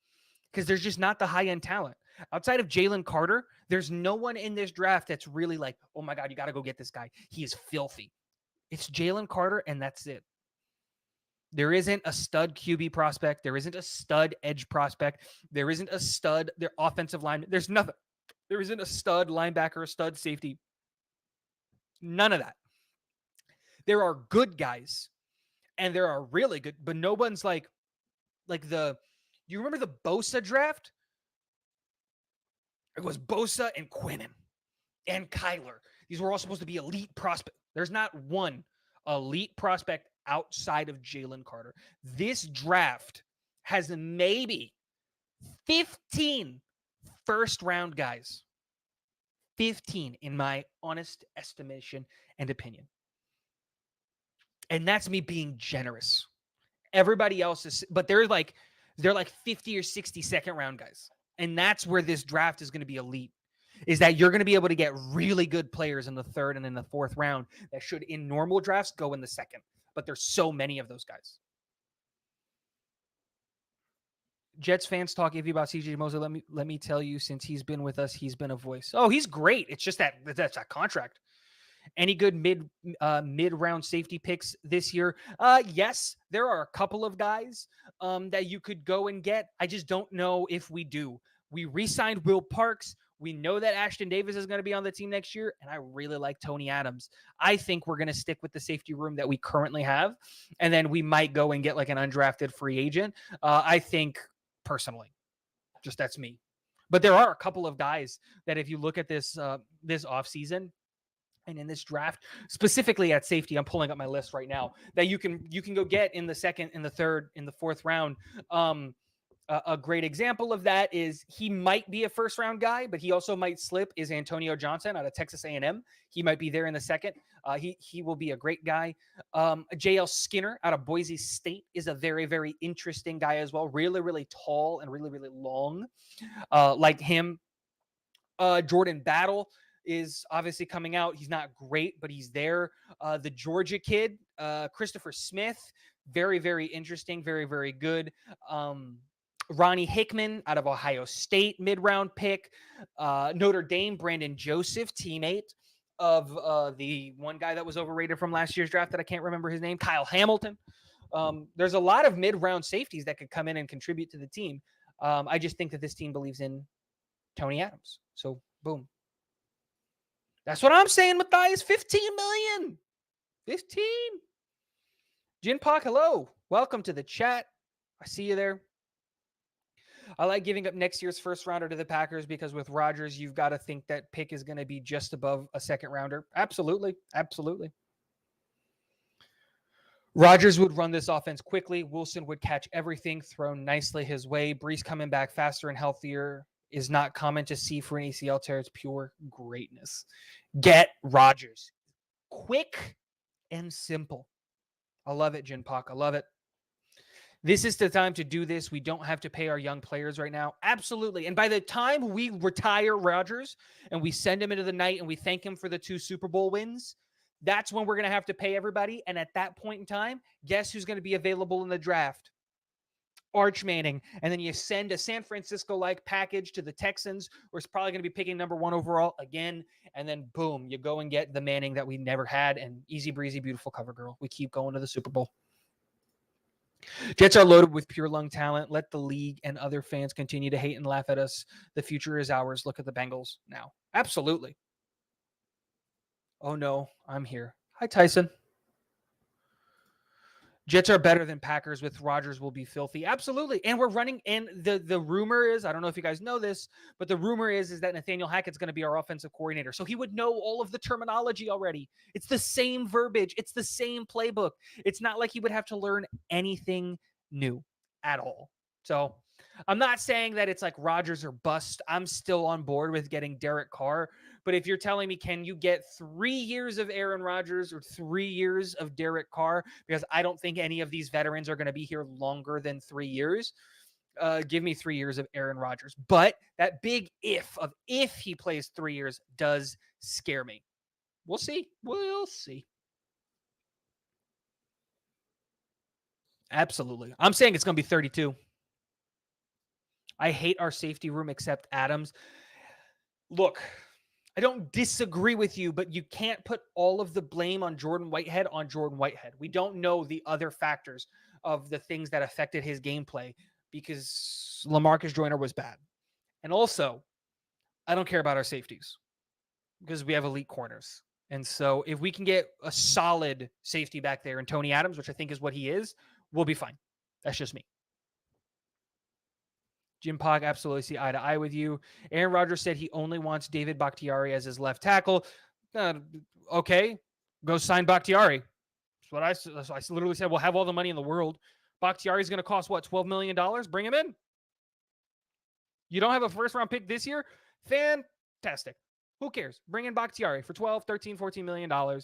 Because there's just not the high-end talent. Outside of Jalen Carter, there's no one in this draft that's really like, oh my God, you got to go get this guy. He is filthy. It's Jalen Carter, and that's it. There isn't a stud QB prospect. There isn't a stud edge prospect. There isn't a stud offensive lineman. There's nothing. There isn't a stud linebacker, a stud safety. None of that. There are good guys, and there are really good, but no one's like you remember the Bosa draft? It was Bosa and Quinnen and Kyler. These were all supposed to be elite prospects. There's not one elite prospect outside of Jalen Carter. This draft has maybe 15 first-round guys. 15, in my honest estimation and opinion. And that's me being generous. Everybody else is, but they're like 50 or 60 second-round guys. And that's where this draft is going to be elite, is that you're going to be able to get really good players in the third and in the fourth round that should, in normal drafts, go in the second. But there's so many of those guys. Jets fans talk iffy about CJ Mosley. Let me tell you, since he's been with us, he's been a voice. Oh, he's great. It's just that's a contract. Any good mid round safety picks this year? Yes, there are a couple of guys that you could go and get. I just don't know if we do. We re-signed Will Parks. We know that Ashton Davis is going to be on the team next year, and I really like Tony Adams. I think we're going to stick with the safety room that we currently have, and then we might go and get like an undrafted free agent. I think personally, just that's me. But there are a couple of guys that if you look at this offseason, and in this draft, specifically at safety, I'm pulling up my list right now, that you can go get in the second, in the third, in the fourth round. A great example of that is he might be a first round guy, but he also might slip, is Antonio Johnson out of Texas A&M. He might be there in the second. He will be a great guy. JL Skinner out of Boise State is a very, very interesting guy as well. Really, really tall and really, really long. Like him. Jordan Battle is obviously coming out. He's not great, but he's there. The Georgia kid, Christopher Smith, very, very interesting, very, very good. Ronnie Hickman out of Ohio State, mid-round pick. Notre Dame, Brandon Joseph, teammate of the one guy that was overrated from last year's draft that I can't remember his name, Kyle Hamilton. There's a lot of mid-round safeties that could come in and contribute to the team. I just think that this team believes in Tony Adams. So, boom. That's what I'm saying, Matthias. 15 million. 15. Jinpak, hello. Welcome to the chat. I see you there. I like giving up next year's first rounder to the Packers because with Rodgers, you've got to think that pick is going to be just above a second rounder. Absolutely. Absolutely. Rodgers would run this offense quickly. Wilson would catch everything thrown nicely his way. Brees coming back faster and healthier is not common to see for an ACL tear. It's pure greatness. Get Rodgers. Quick and simple. I love it, Jinpak. I love it. This is the time to do this. We don't have to pay our young players right now. Absolutely. And by the time we retire Rodgers and we send him into the night and we thank him for the 2 Super Bowl wins, that's when we're going to have to pay everybody. And at that point in time, guess who's going to be available in the draft? Arch Manning. And then you send a San Francisco-like package to the Texans, where it's probably going to be picking number 1 overall again. And then boom, you go and get the Manning that we never had. And easy breezy, beautiful cover girl. We keep going to the Super Bowl. Jets are loaded with pure lung talent. Let the league and other fans continue to hate and laugh at us. The future is ours. Look at the Bengals now. Absolutely. Oh no, I'm here. Hi, Tyson. Jets are better than Packers with Rodgers will be filthy. Absolutely. And we're running, and the rumor is, I don't know if you guys know this, but the rumor is that Nathaniel Hackett's going to be our offensive coordinator. So he would know all of the terminology already. It's the same verbiage. It's the same playbook. It's not like he would have to learn anything new at all. So I'm not saying that it's like Rodgers or bust. I'm still on board with getting Derek Carr. But if you're telling me, can you get 3 years of Aaron Rodgers or 3 years of Derek Carr? Because I don't think any of these veterans are going to be here longer than 3 years. Give me 3 years of Aaron Rodgers. But that big if of if he plays 3 years does scare me. We'll see. We'll see. Absolutely. I'm saying it's going to be 32. I hate our safety room except Adams. Look, I don't disagree with you, but you can't put all of the blame on Jordan Whitehead on Jordan Whitehead. We don't know the other factors of the things that affected his gameplay because LaMarcus Joyner was bad. And also, I don't care about our safeties because we have elite corners. And so if we can get a solid safety back there and Tony Adams, which I think is what he is, we'll be fine. That's just me. Jim Pog, absolutely see eye to eye with you. Aaron Rodgers said he only wants David Bakhtiari as his left tackle. Okay, go sign Bakhtiari. That's what I literally said. We'll have all the money in the world. Bakhtiari is going to cost, what, $12 million? Bring him in. You don't have a first-round pick this year? Fantastic. Who cares? Bring in Bakhtiari for $12, $13, $14 million.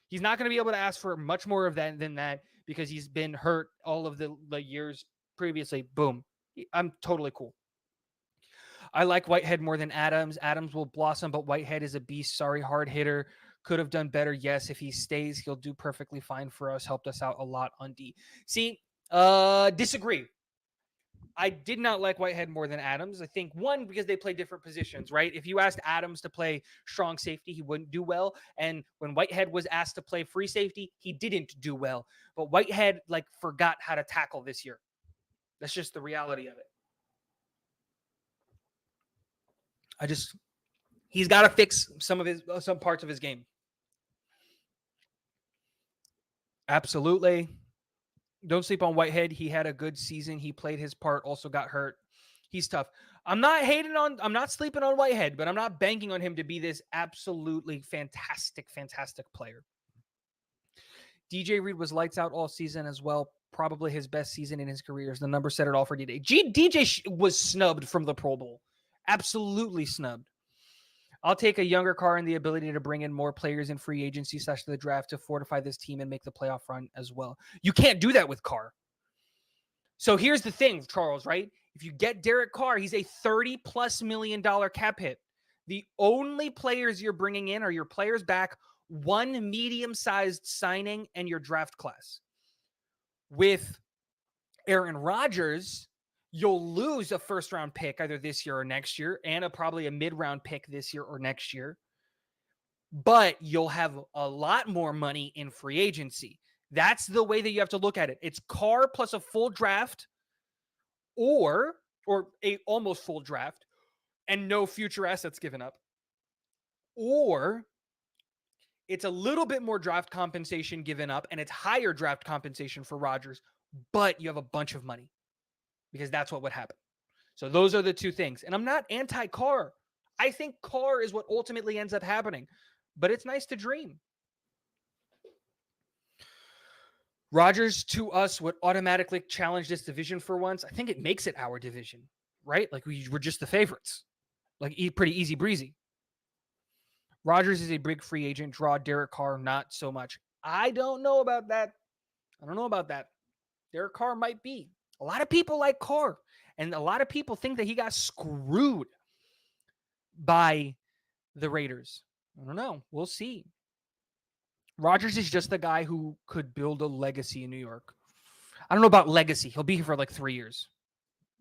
He's not going to be able to ask for much more of that than that because he's been hurt all of the years previously. Boom. I'm totally cool. I like Whitehead more than Adams. Adams will blossom, but Whitehead is a beast. Sorry, hard hitter. Could have done better. Yes, if he stays, he'll do perfectly fine for us. Helped us out a lot on D. See, disagree. I did not like Whitehead more than Adams. I think, one, because they play different positions, right? If you asked Adams to play strong safety, he wouldn't do well. And when Whitehead was asked to play free safety, he didn't do well. But Whitehead, like, forgot how to tackle this year. That's just the reality of it. He's got to fix some parts of his game. Absolutely. Don't sleep on Whitehead. He had a good season. He played his part, also got hurt. He's tough. I'm not sleeping on Whitehead, but I'm not banking on him to be this absolutely fantastic, fantastic player. DJ Reed was lights out all season as well. Probably his best season in his career. The number said it all for DJ. DJ was snubbed from the Pro Bowl. Absolutely snubbed. I'll take a younger Carr and the ability to bring in more players in free agency / the draft to fortify this team and make the playoff run as well. You can't do that with Carr. So here's the thing, Charles, right? If you get Derek Carr, he's a $30+ million cap hit. The only players you're bringing in are your players back, one medium-sized signing, and your draft class. With Aaron Rodgers, you'll lose a first-round pick either this year or next year, and probably a mid-round pick this year or next year. But you'll have a lot more money in free agency. That's the way that you have to look at it. It's Carr plus a full draft or a almost full draft and no future assets given up. Or it's a little bit more draft compensation given up and it's higher draft compensation for Rodgers, but you have a bunch of money because that's what would happen. So those are the two things. And I'm not anti-Carr. I think Carr is what ultimately ends up happening, but it's nice to dream. Rodgers to us would automatically challenge this division for once. I think it makes it our division, right? Like we're just the favorites. Like pretty easy breezy. Rodgers is a big free agent. Draw Derek Carr, not so much. I don't know about that. Derek Carr might be. A lot of people like Carr, and a lot of people think that he got screwed by the Raiders. I don't know. We'll see. Rodgers is just the guy who could build a legacy in New York. I don't know about legacy. He'll be here for like 3 years.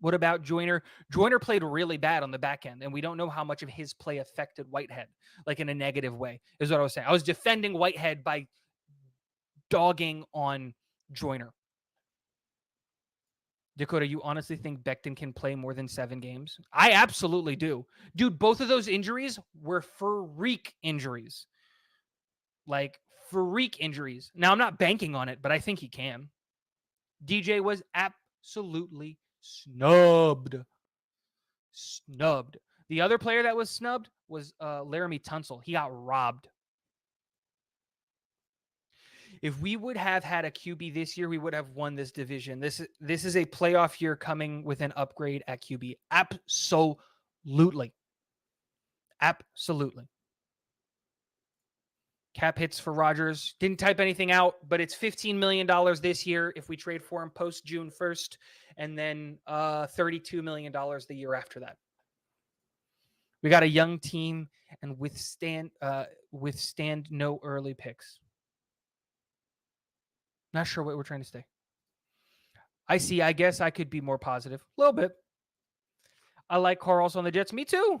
What about Joyner? Joyner played really bad on the back end, and we don't know how much of his play affected Whitehead, like in a negative way, is what I was saying. I was defending Whitehead by dogging on Joyner. Dakota, you honestly think Becton can play more than 7 games? I absolutely do. Dude, both of those injuries were freak injuries. Like, freak injuries. Now, I'm not banking on it, but I think he can. DJ was absolutely snubbed. The other player that was snubbed was Laramie Tunsil. He got robbed. If we would have had a QB this year, we would have won this division. This is a playoff year coming with an upgrade at QB. Absolutely. Cap hits for Rodgers. Didn't type anything out, but it's $15 million this year if we trade for him post June 1st, and then $32 million the year after that. We got a young team and withstand no early picks. Not sure what we're trying to say. I guess I could be more positive. A little bit. I like Carr also on the Jets. Me too.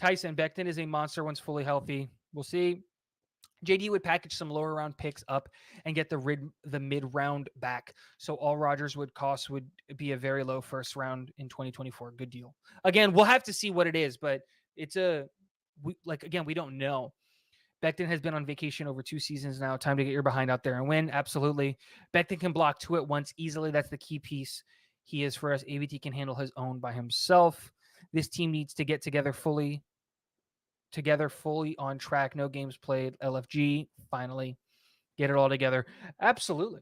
Tyson Becton is a monster once fully healthy. We'll see. JD would package some lower round picks up and get the mid-round back. So all Rodgers would cost would be a very low first round in 2024. Good deal. Again, we'll have to see what it is, but it's we don't know. Becton has been on vacation over 2 seasons now. Time to get your behind out there and win. Absolutely. Becton can block 2 at once easily. That's the key piece he is for us. ABT can handle his own by himself. This team needs to get together fully on track. No games played. LFG, finally. Get it all together. Absolutely.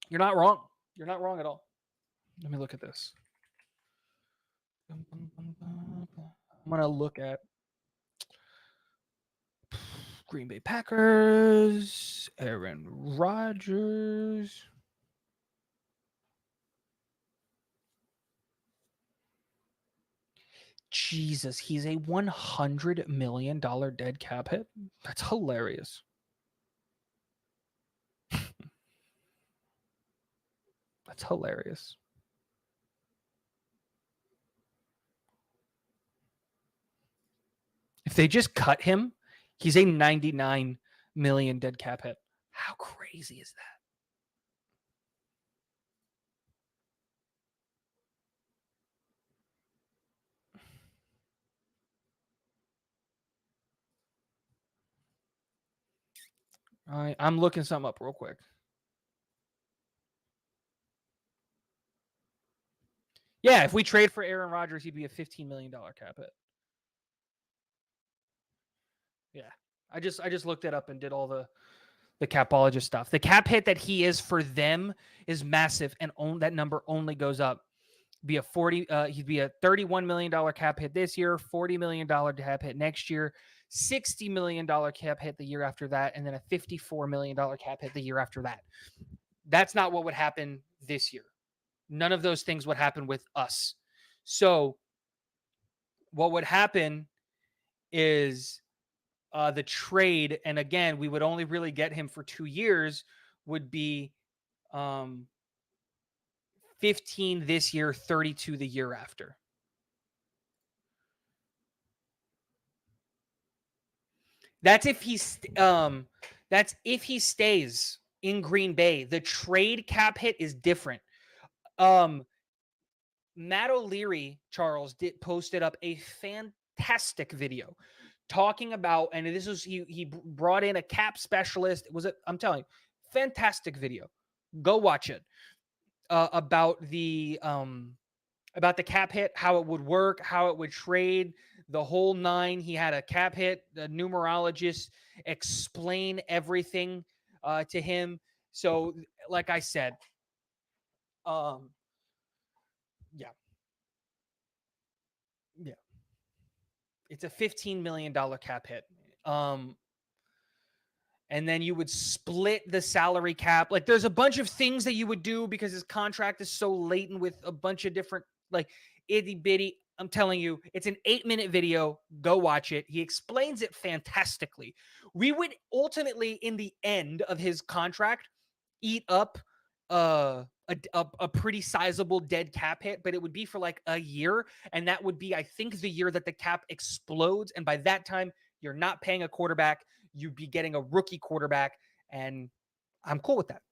You're not wrong. You're not wrong at all. Let me look at this. I'm going to look at Green Bay Packers, Aaron Rodgers. Jesus, he's a $100 million dead cap hit. That's hilarious. That's hilarious. they just cut him, he's a 99 million dead cap hit. How crazy is that? I'm looking something up real quick. Yeah, if we trade for Aaron Rodgers, he'd be a $15 million cap hit. Yeah. I just looked it up and did all the capologist stuff. The cap hit that he is for them is massive, and that number only goes up. He'd be a $31 million cap hit this year, $40 million cap hit next year, $60 million cap hit the year after that, and then a $54 million cap hit the year after that. That's not what would happen this year. None of those things would happen with us. So what would happen is the trade, and again, we would only really get him for 2 years, would be 15 this year, 32 the year after. That's if he stays in Green Bay. The trade cap hit is different. Matt O'Leary, Charles, posted up a fantastic video talking about, and this was he brought in a cap specialist. I'm telling you, fantastic video. Go watch it. About the cap hit, how it would work, how it would trade, the whole nine. He had a cap hit, the numerologist explain everything to him. So, like I said, yeah, it's a $15 million cap hit. And then you would split the salary cap. Like, there's a bunch of things that you would do because his contract is so laden with a bunch of different, like, itty bitty. I'm telling you, it's an 8-minute video. Go watch it. He explains it fantastically. We would ultimately, in the end of his contract, eat up a pretty sizable dead cap hit, but it would be for like a year. And that would be, I think, the year that the cap explodes. And by that time, you're not paying a quarterback. You'd be getting a rookie quarterback, and I'm cool with that.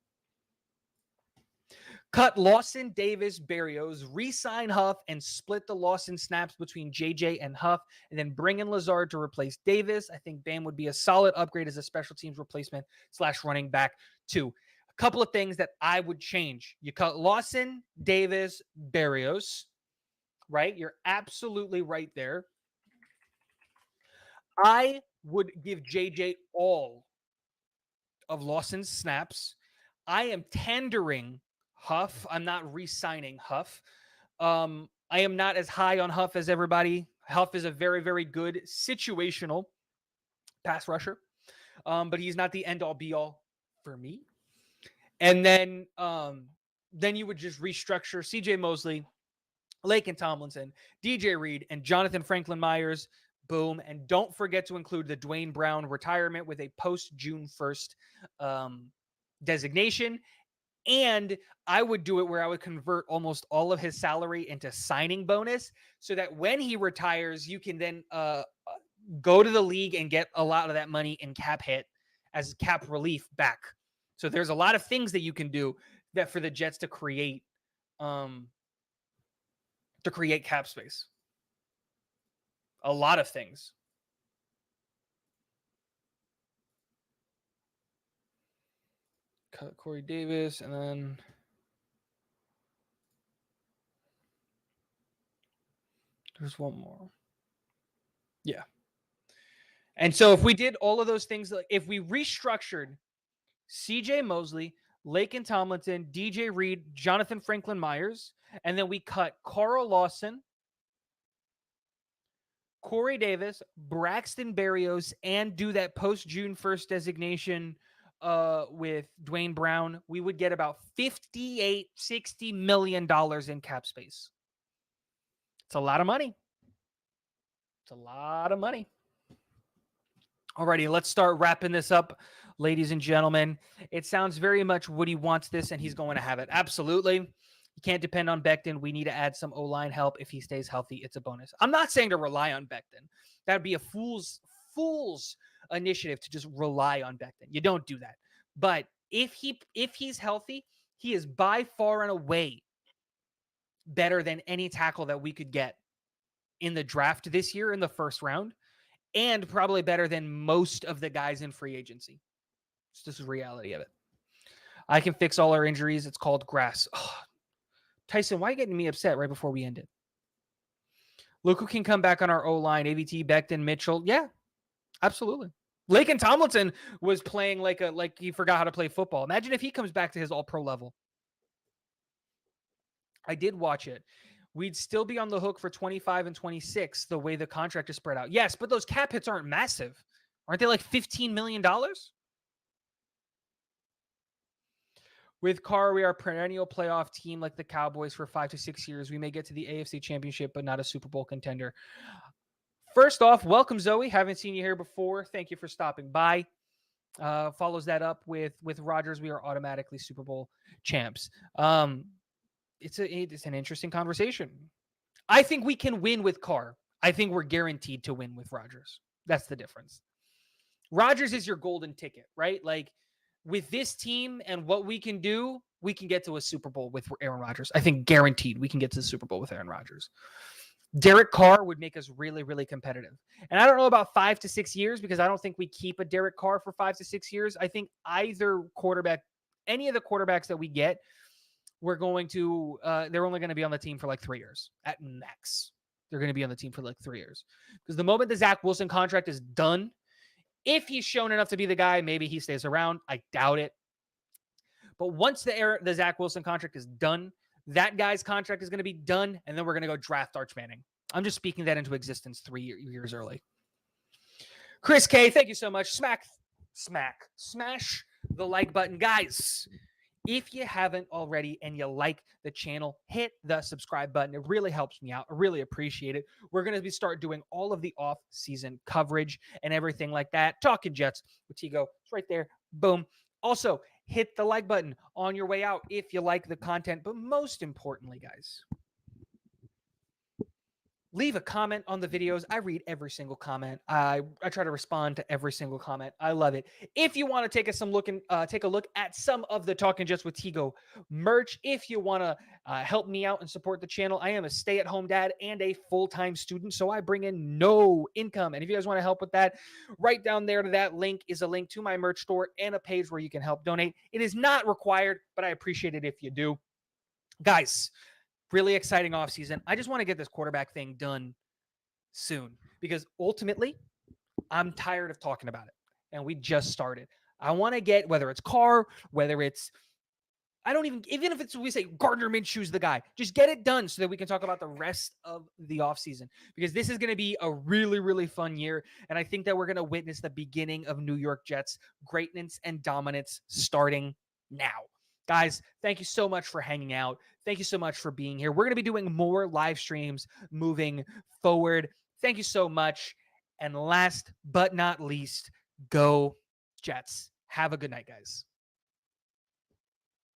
Cut Lawson, Davis, Berrios, re-sign Huff, and split the Lawson snaps between JJ and Huff, and then bring in Lazard to replace Davis. I think Bam would be a solid upgrade as a special teams replacement / running back too. A couple of things that I would change. You cut Lawson, Davis, Berrios, right? You're absolutely right there. I would give JJ all of Lawson's snaps. I am tendering Huff. I'm not re-signing Huff. I am not as high on Huff as everybody. Huff is a very, very good situational pass rusher, but he's not the end-all, be-all for me. And then you would just restructure CJ Mosley, Laken Tomlinson, DJ Reed, and Jonathan Franklin Myers. Boom. And don't forget to include the Dwayne Brown retirement with a post-June 1st designation. And I would do it where I would convert almost all of his salary into signing bonus so that when he retires, you can then go to the league and get a lot of that money in cap hit as cap relief back. So there's a lot of things that you can do that for the Jets to create cap space. A lot of things. Cut Corey Davis, and then there's one more. Yeah. And so if we did all of those things, like if we restructured CJ Mosley, Laken Tomlinson, DJ Reed, Jonathan Franklin Myers, and then we cut Carl Lawson, Corey Davis, Braxton Berrios, and do that post-June 1st designation with Dwayne Brown, we would get about $58-60 million in cap space. It's a lot of money. It's a lot of money. Alrighty, let's start wrapping this up, ladies and gentlemen. It sounds very much Woody wants this, and he's going to have it. Absolutely. You can't depend on Becton. We need to add some O-line help. If he stays healthy, it's a bonus. I'm not saying to rely on Becton. That would be a fool's initiative to just rely on Becton. You don't do that. But if he's healthy, he is by far and away better than any tackle that we could get in the draft this year in the first round, and probably better than most of the guys in free agency. So this is the reality of it. I can fix all our injuries. It's called grass. Oh, Tyson, why are you getting me upset right before we end it? Look who can come back on our O-line. AVT, Becton, Mitchell. Yeah, absolutely. Laken Tomlinson was playing like he forgot how to play football. Imagine if he comes back to his all-pro level. I did watch it. We'd still be on the hook for 25 and 26 the way the contract is spread out. Yes, but those cap hits aren't massive. Aren't they like $15 million? With Carr, we are a perennial playoff team like the Cowboys for 5 to 6 years. We may get to the AFC Championship, but not a Super Bowl contender. First off, welcome, Zoe. Haven't seen you here before. Thank you for stopping by. Follows that up with Rodgers. We are automatically Super Bowl champs. It's an interesting conversation. I think we can win with Carr. I think we're guaranteed to win with Rodgers. That's the difference. Rodgers is your golden ticket, right? Like with this team and what we can do, we can get to a Super Bowl with Aaron Rodgers. I think guaranteed we can get to the Super Bowl with Aaron Rodgers. Derek Carr would make us really, really competitive. And I don't know about 5 to 6 years because I don't think we keep a Derek Carr for 5 to 6 years. I think either quarterback, any of the quarterbacks that we get, we're going to, they're only going to be on the team for like 3 years at max. They're going to be on the team for like 3 years. Because the moment the Zach Wilson contract is done, if he's shown enough to be the guy, maybe he stays around. I doubt it. But once the Zach Wilson contract is done, that guy's contract is going to be done, and then we're going to go draft Arch Manning. I'm just speaking that into existence 3 years early. Chris K, thank you so much. Smash the like button. Guys, if you haven't already and you like the channel, hit the subscribe button. It really helps me out. I really appreciate it. We're going to start doing all of the off-season coverage and everything like that. Talking Jets with Tigo. It's right there. Boom. Also, hit the like button on your way out if you like the content. But most importantly, guys, leave a comment on the videos. I read every single comment. I try to respond to every single comment. I love it. If you want to take a look at some of the Talking Jets with Tigo merch, if you want to help me out and support the channel, I am a stay-at-home dad and a full-time student, so I bring in no income. And if you guys want to help with that, right down there to that link is a link to my merch store and a page where you can help donate. It is not required, but I appreciate it if you do. Guys, really exciting offseason. I just want to get this quarterback thing done soon because ultimately I'm tired of talking about it. And we just started. I want to get, whether it's Carr, whether it's, even if it's, we say Gardner Minshew's the guy, just get it done so that we can talk about the rest of the offseason because this is going to be a really, really fun year. And I think that we're going to witness the beginning of New York Jets greatness and dominance starting now. Guys, thank you so much for hanging out. Thank you so much for being here. We're going to be doing more live streams moving forward. Thank you so much. And last but not least, go Jets. Have a good night, guys.